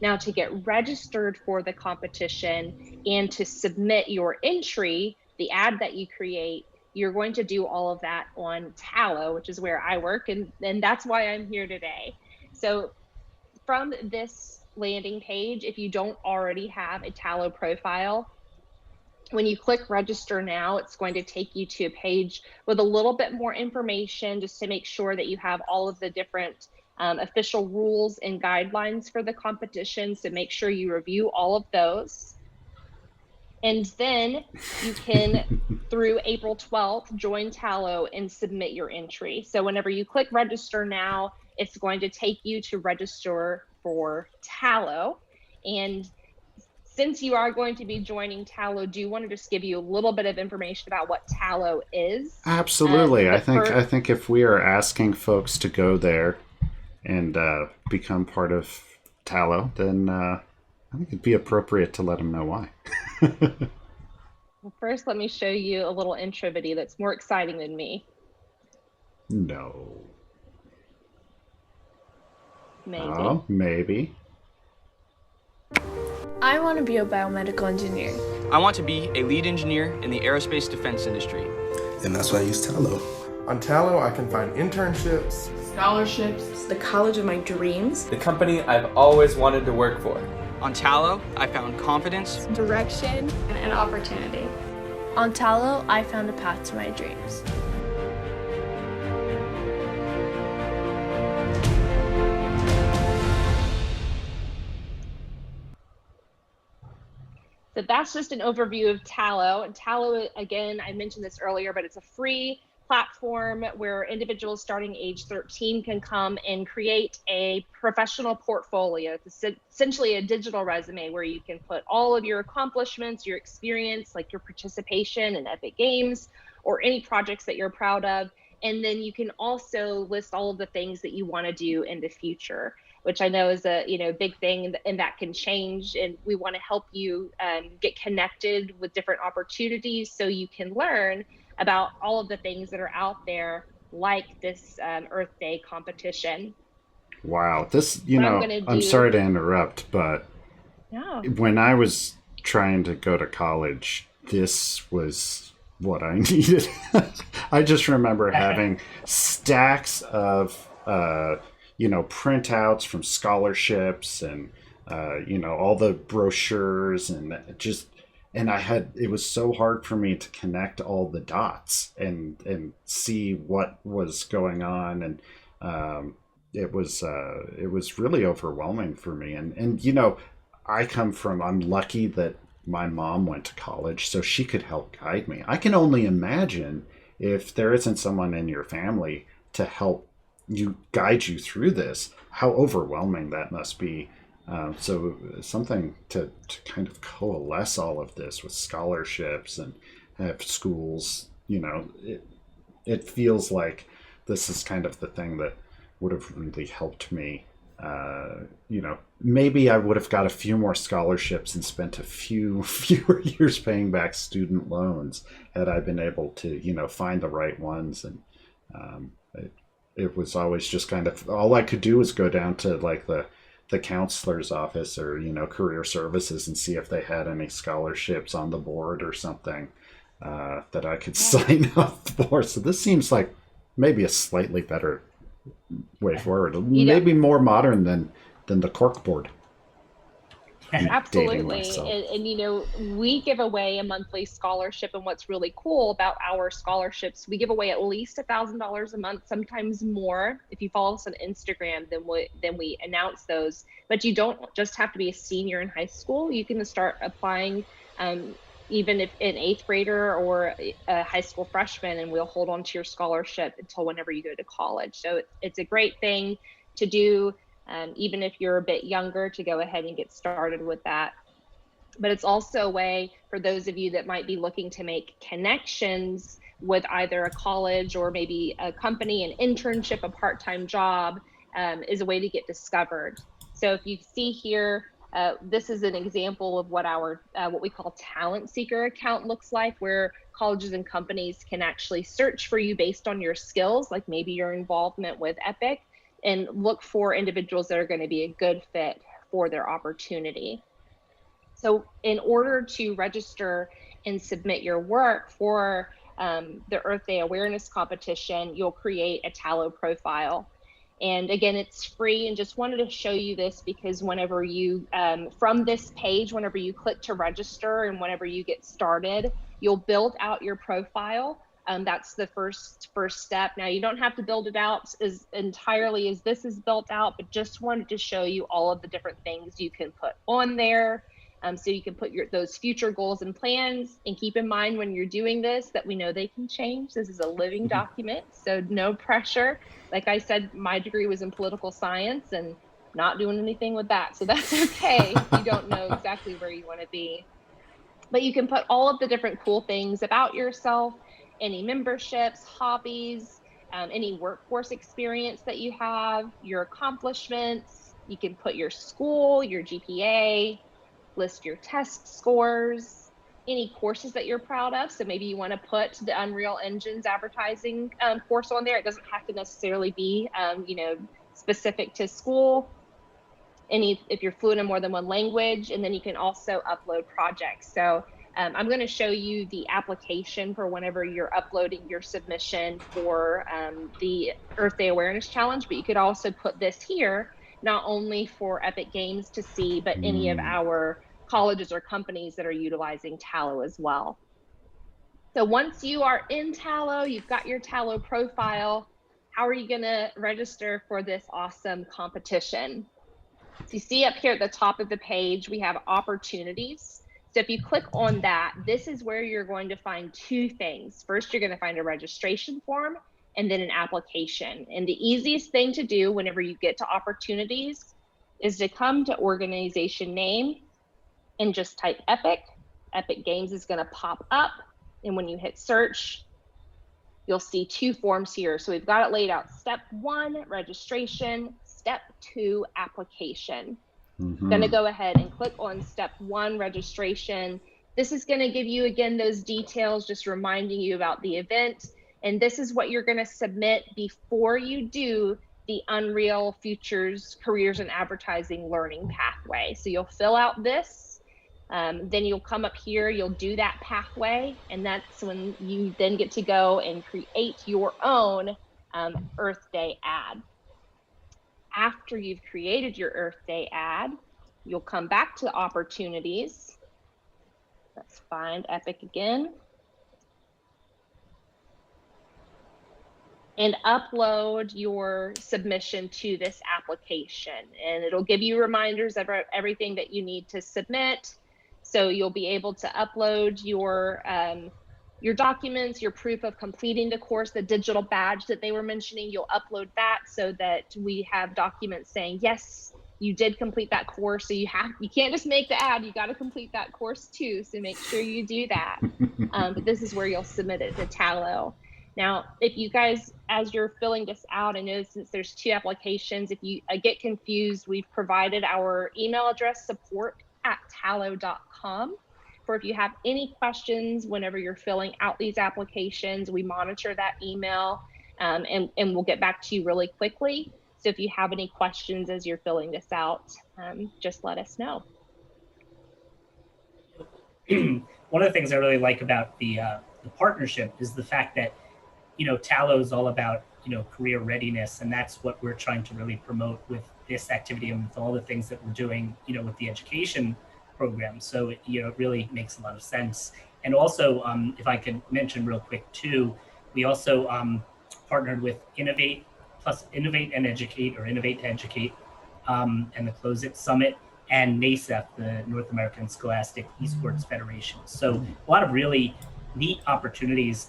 Now, to get registered for the competition and to submit your entry, the ad that you create, you're going to do all of that on Tallo, which is where I work, and that's why I'm here today. So from this landing page, if you don't already have a Tallo profile, when you click register now, it's going to take you to a page with a little bit more information just to make sure that you have all of the different official rules and guidelines for the competition. So make sure you review all of those. And then you can, through April 12th, join Tallo and submit your entry. So whenever you click register now, it's going to take you to register for Tallo. And since you are going to be joining Tallo, do you want to just give you a little bit of information about what Tallo is? Absolutely. I think if we are asking folks to go there and become part of Tallo, then I think it'd be appropriate to let them know why. Well, first, let me show you a little intro video that's more exciting than me. No. Maybe. Oh, maybe. I want to be a biomedical engineer. I want to be a lead engineer in the aerospace defense industry. And that's why I use Tallo. On Tallo, I can find internships, scholarships, the college of my dreams, the company I've always wanted to work for. On Tallo, I found confidence, direction, and opportunity. On Tallo, I found a path to my dreams. So that's just an overview of Tallo. And Tallo, again, I mentioned this earlier, but it's a free platform where individuals starting age 13 can come and create a professional portfolio. It's essentially a digital resume where you can put all of your accomplishments, your experience, like your participation in Epic Games or any projects that you're proud of. And then you can also list all of the things that you want to do in the future. which I know is a big thing, and that can change. And we want to help you get connected with different opportunities so you can learn about all of the things that are out there, like this Earth Day competition. Wow, this, I'm do, sorry to interrupt, but no. When I was trying to go to college, this was what I needed. I just remember having stacks of, printouts from scholarships and, all the brochures and it was so hard for me to connect all the dots and see what was going on. And, it was really overwhelming for me. And I'm lucky that my mom went to college, so she could help guide me. I can only imagine if there isn't someone in your family to help you guide you through this, how overwhelming that must be. So something to kind of coalesce all of this with scholarships and have schools, it feels like this is kind of the thing that would have really helped me. Maybe I would have got a few more scholarships and spent a fewer years paying back student loans had I been able to, find the right ones. And it was always just kind of, all I could do was go down to like the counselor's office or, career services and see if they had any scholarships on the board or something that I could sign up for. So this seems like maybe a slightly better way forward, maybe more modern than the cork board. Absolutely. And we give away a monthly scholarship, and what's really cool about our scholarships, we give away at least $1,000 a month, sometimes more. If you follow us on Instagram, then we announce those. But you don't just have to be a senior in high school. You can start applying even if an 8th grader or a high school freshman, and we'll hold on to your scholarship until whenever you go to college. So it's a great thing to do, even if you're a bit younger, to go ahead and get started with that. But it's also a way for those of you that might be looking to make connections with either a college or maybe a company, an internship, a part-time job, is a way to get discovered. So if you see here, this is an example of what our what we call talent seeker account looks like, where colleges and companies can actually search for you based on your skills, like maybe your involvement with EPIC, and look for individuals that are going to be a good fit for their opportunity. So in order to register and submit your work for the Earth Day Awareness Competition, you'll create a Tallo profile. And again, it's free, and just wanted to show you this because whenever you, from this page, whenever you click to register and whenever you get started, you'll build out your profile. That's the first step. Now, you don't have to build it out as entirely as this is built out, but just wanted to show you all of the different things you can put on there. So you can put those future goals and plans, and keep in mind when you're doing this that we know they can change. This is a living document, so no pressure. Like I said, my degree was in political science and not doing anything with that. So that's okay if you don't know exactly where you want to be. But you can put all of the different cool things about yourself, any memberships, hobbies, any workforce experience that you have, your accomplishments. You can put your school, your GPA, list your test scores, any courses that you're proud of. So maybe you want to put the Unreal Engine's advertising course on there. It doesn't have to necessarily be, specific to school. If you're fluent in more than one language, and then you can also upload projects. So I'm going to show you the application for whenever you're uploading your submission for the Earth Day Awareness Challenge, but you could also put this here, not only for Epic Games to see, but any of our colleges or companies that are utilizing Tallo as well. So once you are in Tallo, you've got your Tallo profile, how are you going to register for this awesome competition? So you see up here at the top of the page, we have opportunities. So if you click on that, this is where you're going to find two things. First, you're going to find a registration form and then an application. And the easiest thing to do whenever you get to opportunities is to come to organization name and just type Epic. Epic Games is going to pop up. And when you hit search, you'll see two forms here. So we've got it laid out. Step 1, registration. step 2 application. Mm-hmm. Going to go ahead and click on step 1 registration. This is going to give you again those details, just reminding you about the event. And this is what you're going to submit before you do the Unreal Futures Careers in Advertising Learning Pathway. So you'll fill out this, then you'll come up here, you'll do that pathway, and that's when you then get to go and create your own Earth Day ad. After you've created your Earth Day ad, you'll come back to opportunities. Let's find Epic again. And upload your submission to this application. And it'll give you reminders of everything that you need to submit. So you'll be able to upload your documents, your proof of completing the course, the digital badge that they were mentioning. You'll upload that so that we have documents saying, yes, you did complete that course. So you can't just make the ad, you got to complete that course too. So make sure you do that. But this is where you'll submit it to Tallo. Now, if you guys, as you're filling this out, I know since there's 2 applications, if you get confused, we've provided our email address, support@tallo.com. For if you have any questions whenever you're filling out these applications, we monitor that email and we'll get back to you really quickly. So if you have any questions as you're filling this out, just let us know. One of the things I really like about the partnership is the fact that, Tallo is all about, career readiness, and that's what we're trying to really promote with this activity and with all the things that we're doing, with the education program. So, it really makes a lot of sense. And also, if I could mention real quick too, we also partnered with Innovate and Educate, or Innovate to Educate, and the Close It Summit, and NASEF, the North American Scholastic Esports Federation. So a lot of really neat opportunities,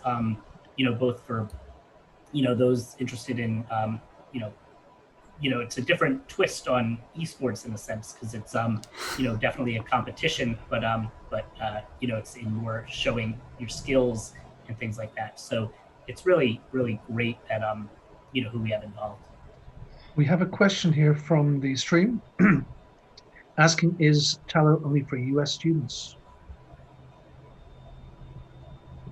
both for, those interested in, it's a different twist on esports in a sense, because it's, definitely a competition, but it's in more showing your skills and things like that. So it's really, really great that, who we have involved. We have a question here from the stream asking, is Tallo only for US students?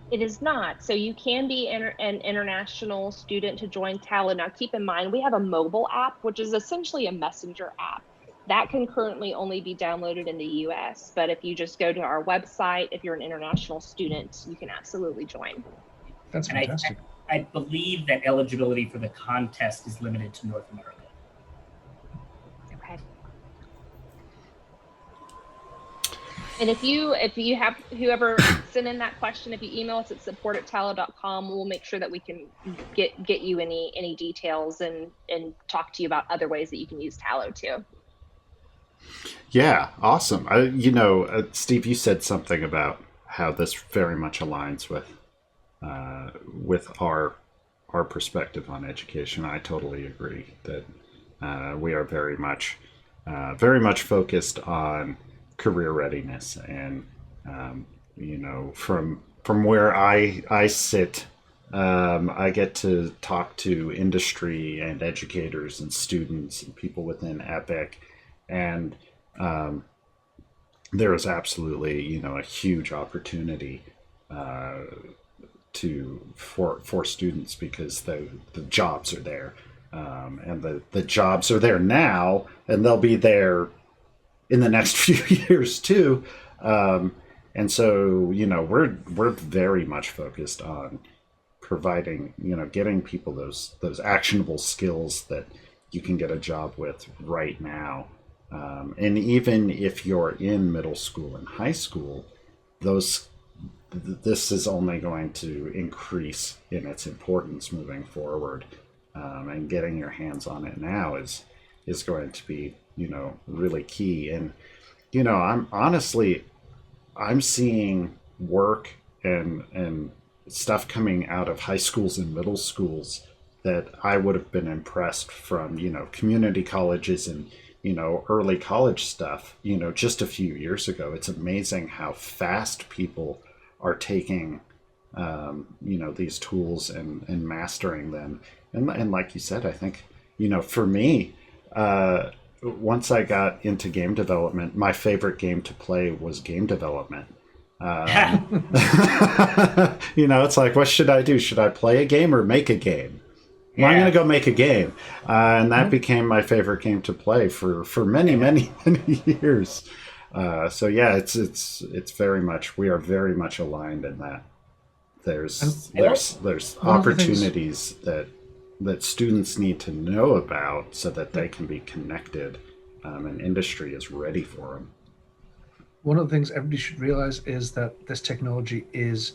It is not. So you can be an international student to join Tallo. Now, keep in mind, we have a mobile app, which is essentially a messenger app. That can currently only be downloaded in the US. But if you just go to our website, if you're an international student, you can absolutely join. That's fantastic. I believe that eligibility for the contest is limited to North America. Okay. And if you have whoever sent in that question, if you email us at support@tallo.com, we'll make sure that we can get you any details and talk to you about other ways that you can use Tallo too. Yeah, awesome. Steve, you said something about how this very much aligns with our perspective on education. I totally agree that we are very much focused on career readiness, and from where I sit, I get to talk to industry and educators and students and people within Epic, and there is absolutely a huge opportunity for students, because the jobs are there, and the jobs are there now, and they'll be there in the next few years too, and so we're very much focused on providing getting people those actionable skills that you can get a job with right now, and even if you're in middle school and high school, this is only going to increase in its importance moving forward, and getting your hands on it now is going to be really key. And I'm seeing work and stuff coming out of high schools and middle schools that I would have been impressed from community colleges and early college stuff just a few years ago. It's amazing how fast people are taking these tools and mastering them, and like you said, I think for me, once I got into game development, my favorite game to play was game development. It's like, what should I do? Should I play a game or make a game? Well, I'm going to go make a game. And that became my favorite game to play for many, many, many years. So yeah, it's very much, we are very much aligned in that. There's opportunities that students need to know about so that they can be connected, and industry is ready for them. One of the things everybody should realize is that this technology is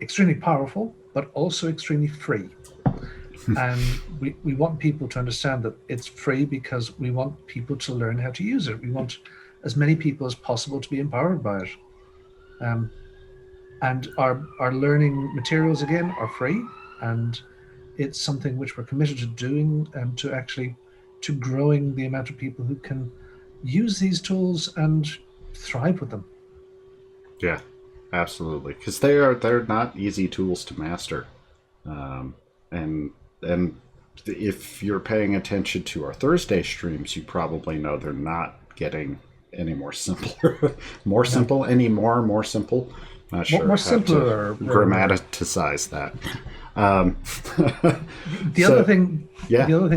extremely powerful, but also extremely free. And we want people to understand that it's free because we want people to learn how to use it. We want as many people as possible to be empowered by it. And our learning materials, again, are free. And it's something which we're committed to doing, to growing the amount of people who can use these tools and thrive with them. Yeah, absolutely. Because they're not easy tools to master. And if you're paying attention to our Thursday streams, you probably know they're not getting any more simpler. More simple. Not sure more how simpler, to grammaticize that. The other thing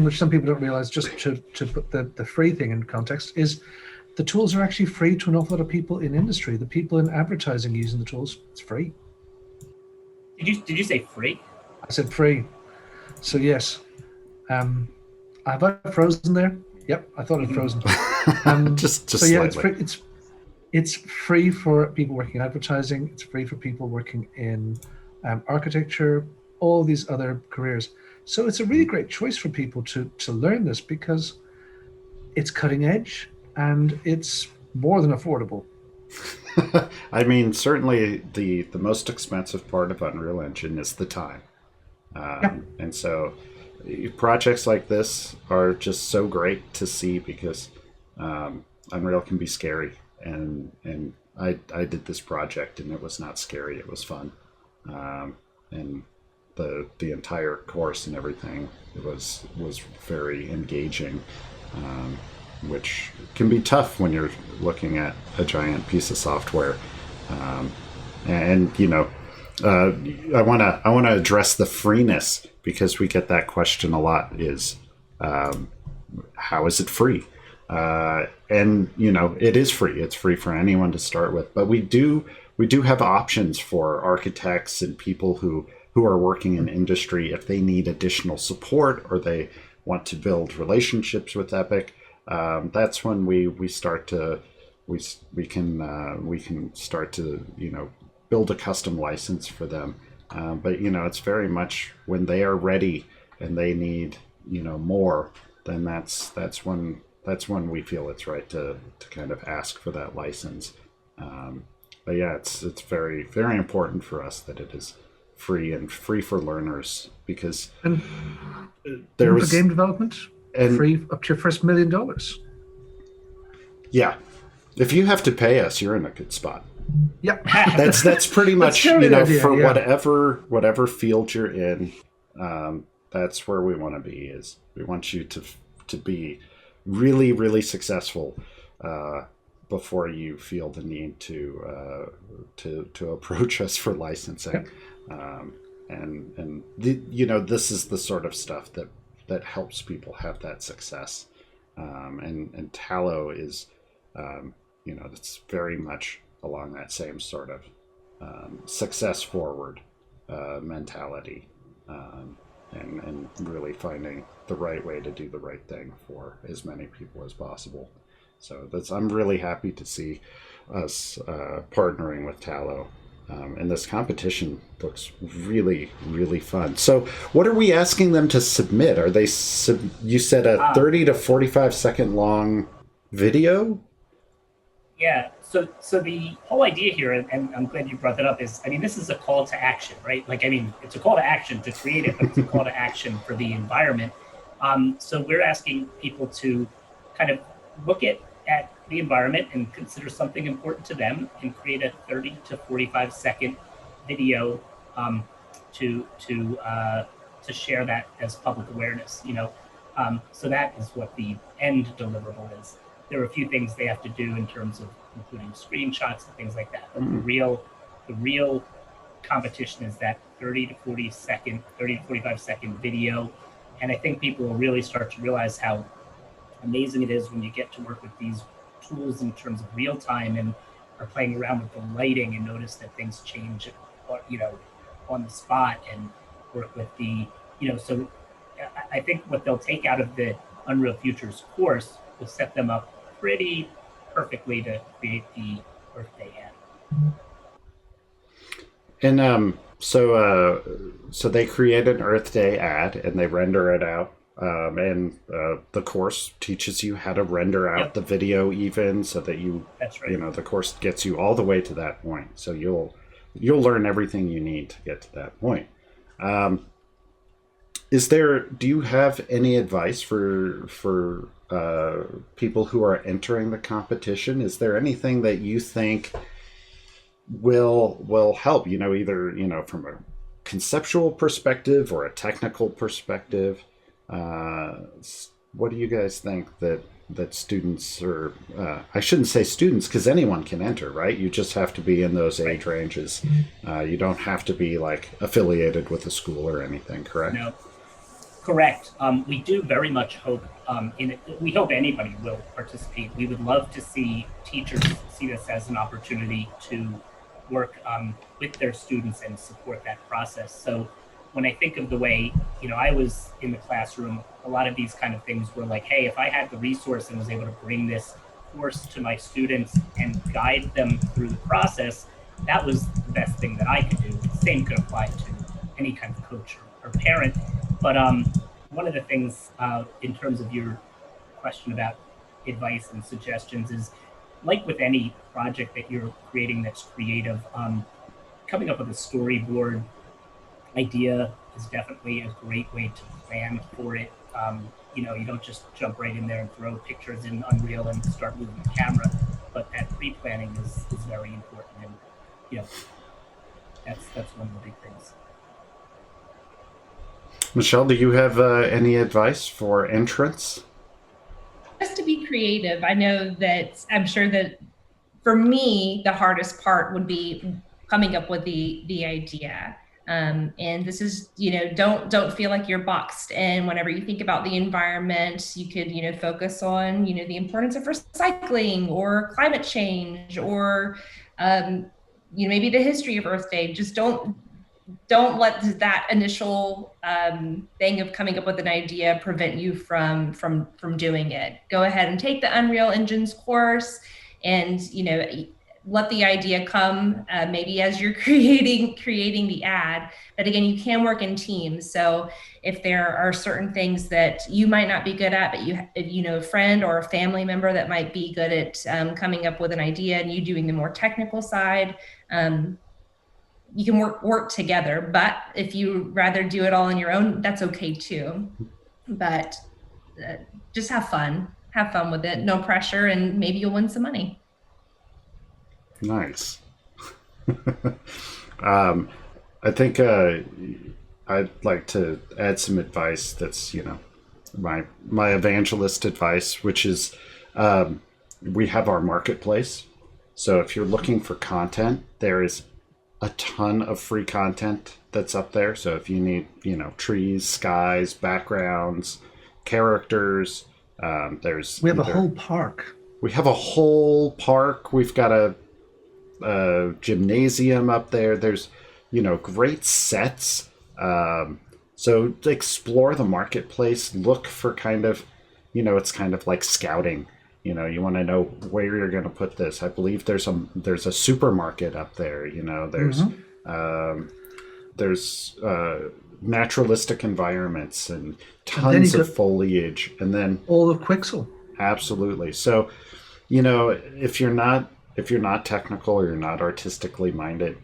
which some people don't realize, just to put the free thing in context, is the tools are actually free to an awful lot of people in industry. The people in advertising using the tools, it's free. Did you say free? I said free. So yes. Have I frozen there? Yep, I thought I'd frozen. Just so yeah, slightly. It's free for people working in advertising. It's free for people working in architecture, all these other careers. So it's a really great choice for people to learn this because it's cutting edge and it's more than affordable. I mean, certainly the most expensive part of Unreal Engine is the time. And so projects like this are just so great to see because Unreal can be scary. And I did this project and it was not scary, it was fun. And the entire course and everything was very engaging, which can be tough when you're looking at a giant piece of software. I want to address the freeness because we get that question a lot. Is how is it free? And it is free. It's free for anyone to start with. But we do have options for architects and people who are working in industry if they need additional support or they want to build relationships with Epic. That's when we can start to build a custom license for them. But it's very much when they are ready and they need more, then that's when we feel it's right to kind of ask for that license. But yeah, it's very, very important for us that it is free and free for learners because there was game development free up to your first $1 million. Yeah, if you have to pay us, you're in a good spot. Yeah, that's pretty much for whatever field you're in. That's where we want to be. Is we want you to be really, really successful before you feel the need to approach us for licensing. This is the sort of stuff that helps people have that success. And Tallow is, it's very much along that same sort of success forward mentality, and really finding the right way to do the right thing for as many people as possible. So I'm really happy to see us partnering with Tallow. And this competition looks really, really fun. So what are we asking them to submit? Are they, you said a 30 to 45 second long video? Yeah. So the whole idea here, and I'm glad you brought that up, is, this is a call to action, right? It's a call to action to create it, but it's a call to action for the environment. So we're asking people to kind of look at the environment and consider something important to them and create a 30 to 45 second video to share that as public awareness. So that is what the end deliverable is. There are a few things they have to do in terms of including screenshots and things like that. But the real competition is that 30 to 45 second video. And I think people will really start to realize how amazing it is when you get to work with these tools in terms of real time and are playing around with the lighting and notice that things change, on the spot, and work with the, so I think what they'll take out of the Unreal Futures course will set them up pretty perfectly to create the Earth Day ad. And so they create an Earth Day ad and they render it out. And the course teaches you how to render out the video even, so that that's right. The course gets you all the way to that point. So you'll learn everything you need to get to that point. Do you have any advice for people who are entering the competition? Is there anything that you think will help, either, from a conceptual perspective or a technical perspective? What do you guys think that students, or I shouldn't say students, because anyone can enter, right? You just have to be in those age ranges. You don't have to be like affiliated with a school or anything, correct? No, correct. We do very much hope we hope anybody will participate. We would love to see teachers see this as an opportunity to work with their students and support that process. So when I think of the way, I was in the classroom, a lot of these kind of things were like, hey, if I had the resource and was able to bring this course to my students and guide them through the process, that was the best thing that I could do. The same could apply to any kind of coach or parent. But one of the things in terms of your question about advice and suggestions is, like with any project that you're creating that's creative, coming up with a storyboard idea is definitely a great way to plan for it. You don't just jump right in there and throw pictures in Unreal and start moving the camera, but that pre-planning is very important, and that's one of the big things. Michelle, do you have any advice for entrants? Just to be creative. I'm sure that for me, the hardest part would be coming up with the idea. And this is, don't feel like you're boxed in. Whenever you think about the environment, you could, focus on, the importance of recycling or climate change or, maybe the history of Earth Day. Just don't let that initial thing of coming up with an idea prevent you from doing it. Go ahead and take the Unreal Engines course, and let the idea come maybe as you're creating the ad. But again, you can work in teams. So if there are certain things that you might not be good at, but you a friend or a family member that might be good at coming up with an idea, and you doing the more technical side, you can work together. But if you rather do it all on your own, that's okay too. But just have fun with it, no pressure, and maybe you'll win some money. Nice. I think I'd like to add some advice that's, my evangelist advice, which is we have our marketplace. So if you're looking for content, there is a ton of free content that's up there. So if you need, trees, skies, backgrounds, characters, we have a whole park. We have a whole park. We've got a gymnasium up there. There's, great sets. So explore the marketplace. Look for kind of, it's kind of like scouting. You want to know where you're going to put this. I believe there's a supermarket up there. There's naturalistic environments and tons of foliage, and then all of Quixel. Absolutely. So, if you're not technical or you're not artistically minded,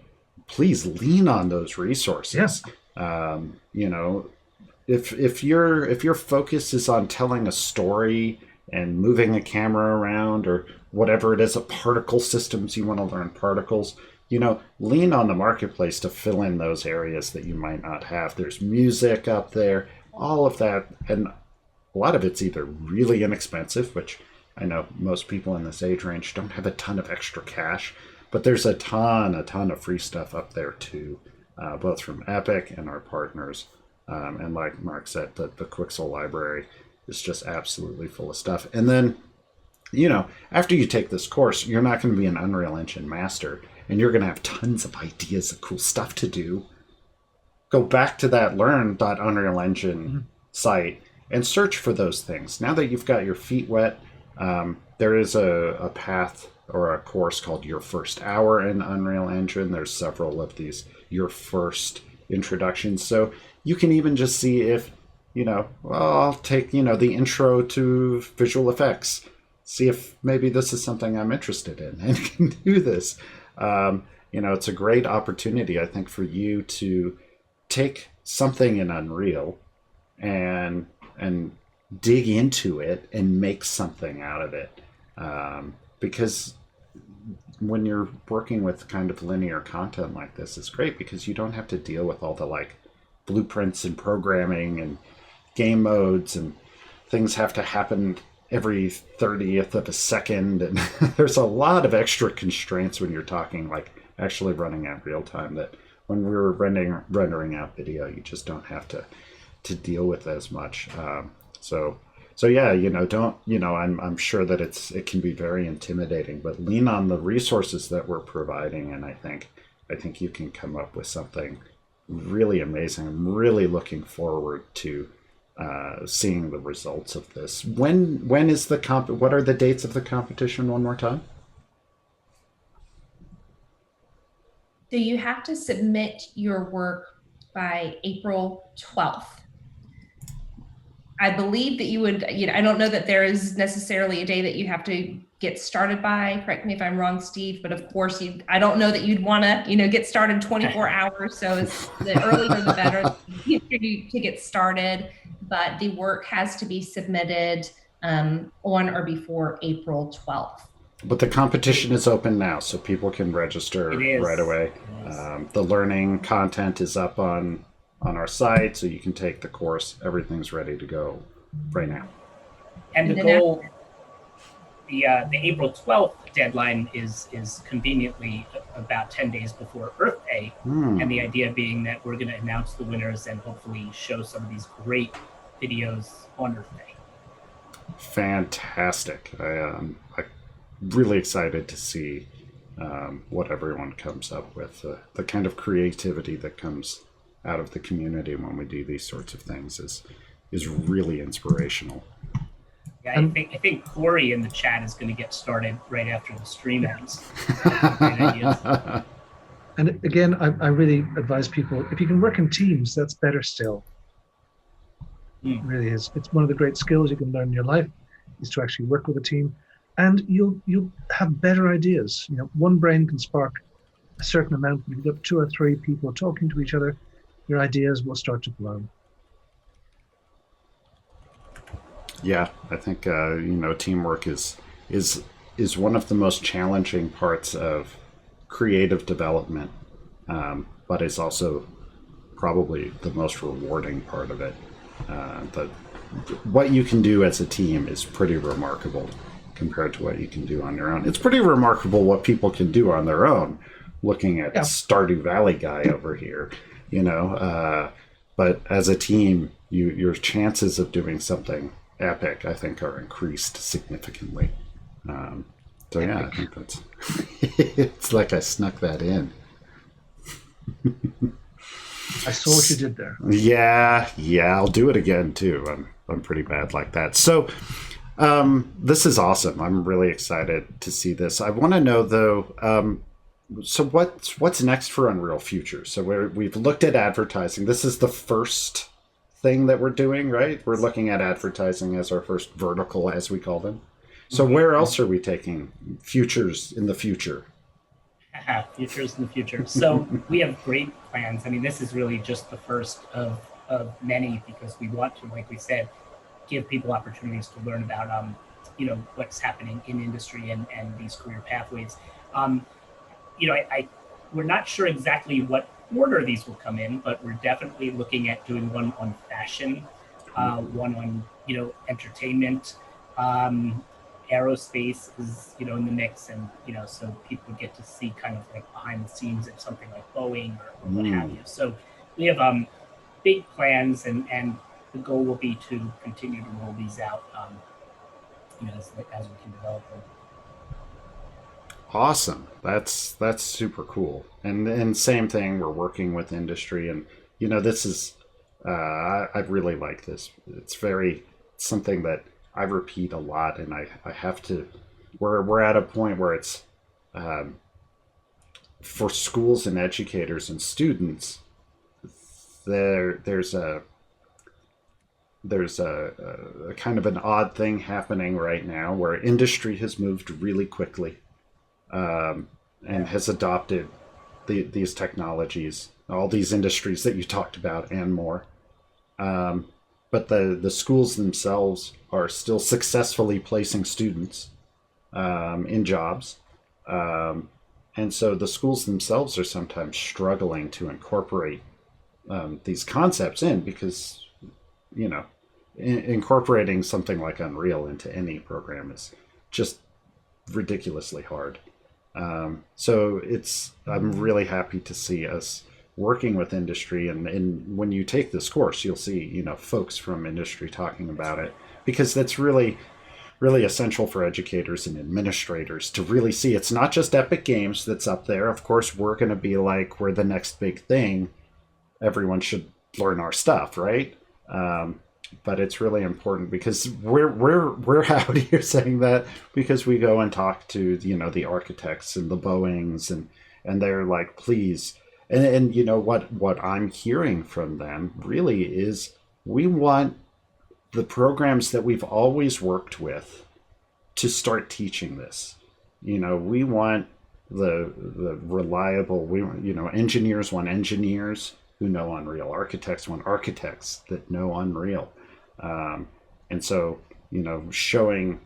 please lean on those resources. Yes. If your focus is on telling a story and moving a camera around, or whatever it is, particle systems, you want to learn particles, lean on the marketplace to fill in those areas that you might not have. There's music up there, all of that. And a lot of it's either really inexpensive, which I know most people in this age range don't have a ton of extra cash, but there's a ton of free stuff up there too, both from Epic and our partners. And like Mark said, the Quixel library is just absolutely full of stuff. And then, after you take this course, you're not going to be an Unreal Engine master, and you're going to have tons of ideas of cool stuff to do. Go back to that learn.unreal engine site and search for those things. Now that you've got your feet wet, there is a path or a course called Your First Hour in Unreal Engine. There's several of these Your First introductions. So you can even just see if, I'll take, the intro to visual effects. See if maybe this is something I'm interested in and can do this. It's a great opportunity, I think, for you to take something in Unreal and dig into it and make something out of it. Because when you're working with kind of linear content like this, it's great because you don't have to deal with all the blueprints and programming and game modes, and things have to happen every 30th of a second. And there's a lot of extra constraints when you're talking actually running at real time that when we're rendering out video, you just don't have to deal with as much. So yeah, I'm sure that it can be very intimidating, but lean on the resources that we're providing, and I think you can come up with something really amazing. I'm really looking forward to seeing the results of this. When is the what are the dates of the competition one more time? So you have to submit your work by April 12th. I believe that you would, I don't know that there is necessarily a day that you have to get started by. Correct me if I'm wrong, Steve, but of course, I don't know that you'd want to, get started 24 hours. So it's the earlier the better to get started. But the work has to be submitted on or before April 12th. But the competition is open now, so people can register right away. The learning content is up on our site, so you can take the course. Everything's ready to go right now. And the goal, the April 12th deadline is conveniently about 10 days before Earth Day. And the idea being that we're going to announce the winners and hopefully show some of these great videos on Earth Day. Fantastic. I'm really excited to see what everyone comes up with. The kind of creativity that comes out of the community when we do these sorts of things is really inspirational. Yeah, I think Corey in the chat is going to get started right after the stream ends. And again, I really advise people, if you can work in teams, that's better still. It really is. It's one of the great skills you can learn in your life, is to actually work with a team, and you'll have better ideas. One brain can spark a certain amount. If you've got 2 or 3 people talking to each other, your ideas will start to flow. Yeah, I think teamwork is one of the most challenging parts of creative development, but it's also probably the most rewarding part of it. What you can do as a team is pretty remarkable compared to what you can do on your own. It's pretty remarkable what people can do on their own. Looking at Stardew Valley guy over here, but as a team, your chances of doing something epic, I think, are increased significantly. So yeah, I think that's it's like I snuck that in. I saw what you did there. Yeah, I'll do it again too. I'm pretty bad like that. So this is awesome. I'm really excited to see this. I want to know though, so what's next for Unreal Future? So we've looked at advertising. This is the first thing that we're doing, right? We're looking at advertising as our first vertical, as we call them. So where else are we taking futures in the future? Futures in the future. So we have great plans. I mean, this is really just the first of many, because we want to, like we said, give people opportunities to learn about, what's happening in industry and these career pathways. We're not sure exactly what order these will come in, but we're definitely looking at doing one on fashion. one on, entertainment. Aerospace is, in the mix, and, so people get to see kind of like behind the scenes of something like Boeing or what have you. So we have big plans, and the goal will be to continue to roll these out, as we can develop them. Awesome. That's super cool. And same thing, we're working with industry, and this is I really like this. It's something that I repeat a lot, and I have to. We're at a point where it's for schools and educators and students. There's a kind of an odd thing happening right now where industry has moved really quickly, and has adopted these technologies, all these industries that you talked about and more. But the schools themselves are still successfully placing students in jobs. And so the schools themselves are sometimes struggling to incorporate these concepts in, because, incorporating something like Unreal into any program is just ridiculously hard. So I'm really happy to see us working with industry, and when you take this course, you'll see, folks from industry talking about it, because that's really, really essential for educators and administrators to really see. It's not just Epic Games that's up there. Of course, we're going to be like, we're the next big thing. Everyone should learn our stuff, right? But it's really important because we're out here saying that because we go and talk to, the architects and the Boeings, and they're like, please. And what I'm hearing from them really is, we want the programs that we've always worked with to start teaching this. We want the reliable, engineers want engineers who know Unreal. Architects want architects that know Unreal. And so, showing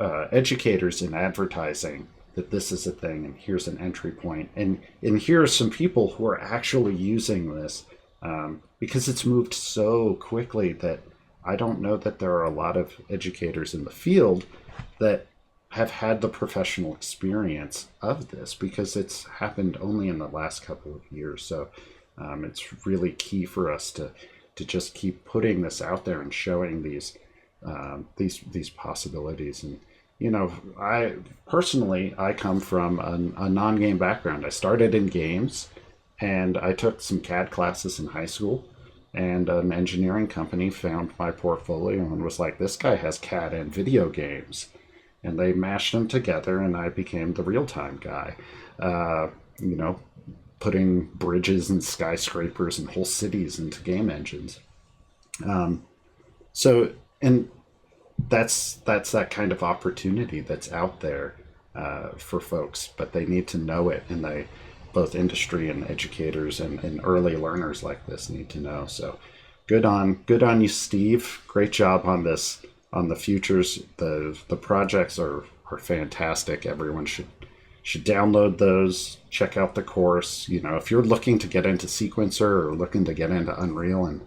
educators in advertising that this is a thing, and here's an entry point, and here are some people who are actually using this, because it's moved so quickly that I don't know that there are a lot of educators in the field that have had the professional experience of this, because it's happened only in the last couple of years. So it's really key for us to just keep putting this out there and showing these possibilities. And I personally come from a non-game background. I started in games, and I took some CAD classes in high school, and an engineering company found my portfolio and was like, this guy has CAD and video games. And they mashed them together, and I became the real-time guy, putting bridges and skyscrapers and whole cities into game engines. And that's that kind of opportunity that's out there for folks, but they need to know it, and both industry and educators and early learners like this need to know. So good on you, Steve. Great job on this, on the futures. The projects are fantastic. Everyone should download those, check out the course. If you're looking to get into Sequencer or looking to get into Unreal and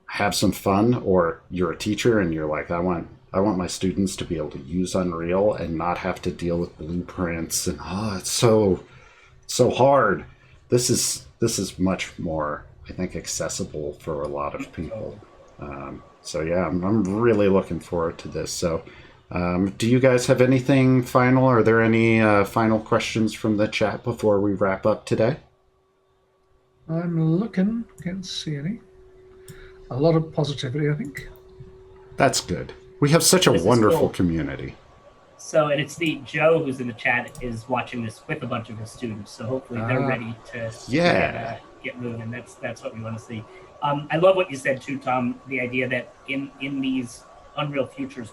have some fun, or you're a teacher and you're like, I want my students to be able to use Unreal and not have to deal with blueprints and it's so hard. This is much more, I think, accessible for a lot of people. So yeah, I'm really looking forward to this. So do you guys have anything final? Are there any final questions from the chat before we wrap up today? I'm looking, can't see any. A lot of positivity, I think. That's good. We have such a wonderful community. So, and it's Joe who's in the chat is watching this with a bunch of his students. So hopefully they're ready to get moving. That's what we want to see. I love what you said too, Tom. The idea that in these Unreal Futures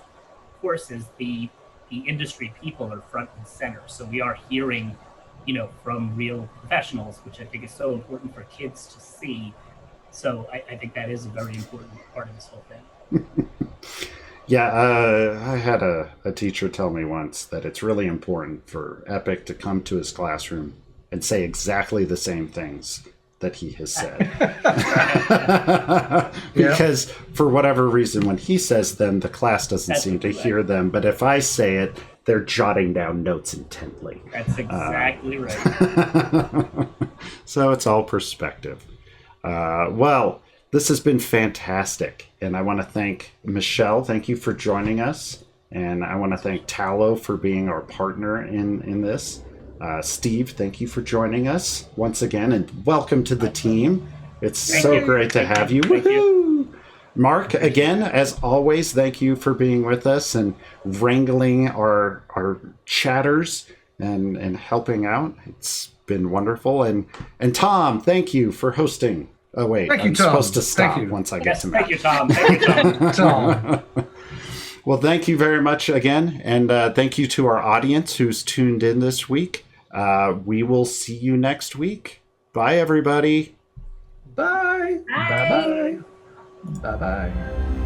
courses, the industry people are front and center. So we are hearing, from real professionals, which I think is so important for kids to see. So I think that is a very important part of this whole thing. Yeah, I had a teacher tell me once that it's really important for Epic to come to his classroom and say exactly the same things that he has said. Because for whatever reason, when he says them, the class doesn't seem to hear them. But if I say it, they're jotting down notes intently. That's exactly right. So it's all perspective. Well, this has been fantastic. And I want to thank Michelle. Thank you for joining us. And I want to thank Tallo for being our partner in this. Steve, thank you for joining us once again, and welcome to the team. It's so great to have you. Woohoo! Mark, again, as always, thank you for being with us and wrangling our chatters and helping out. It's been wonderful. And Tom, thank you for hosting. Oh wait, thank you, I'm Tom. supposed to stop once I get to Thank you, Tom. Thank you, Tom. Tom. Well, thank you very much again, and thank you to our audience who's tuned in this week. We will see you next week. Bye, everybody. Bye. Bye. Bye-bye. Bye-bye.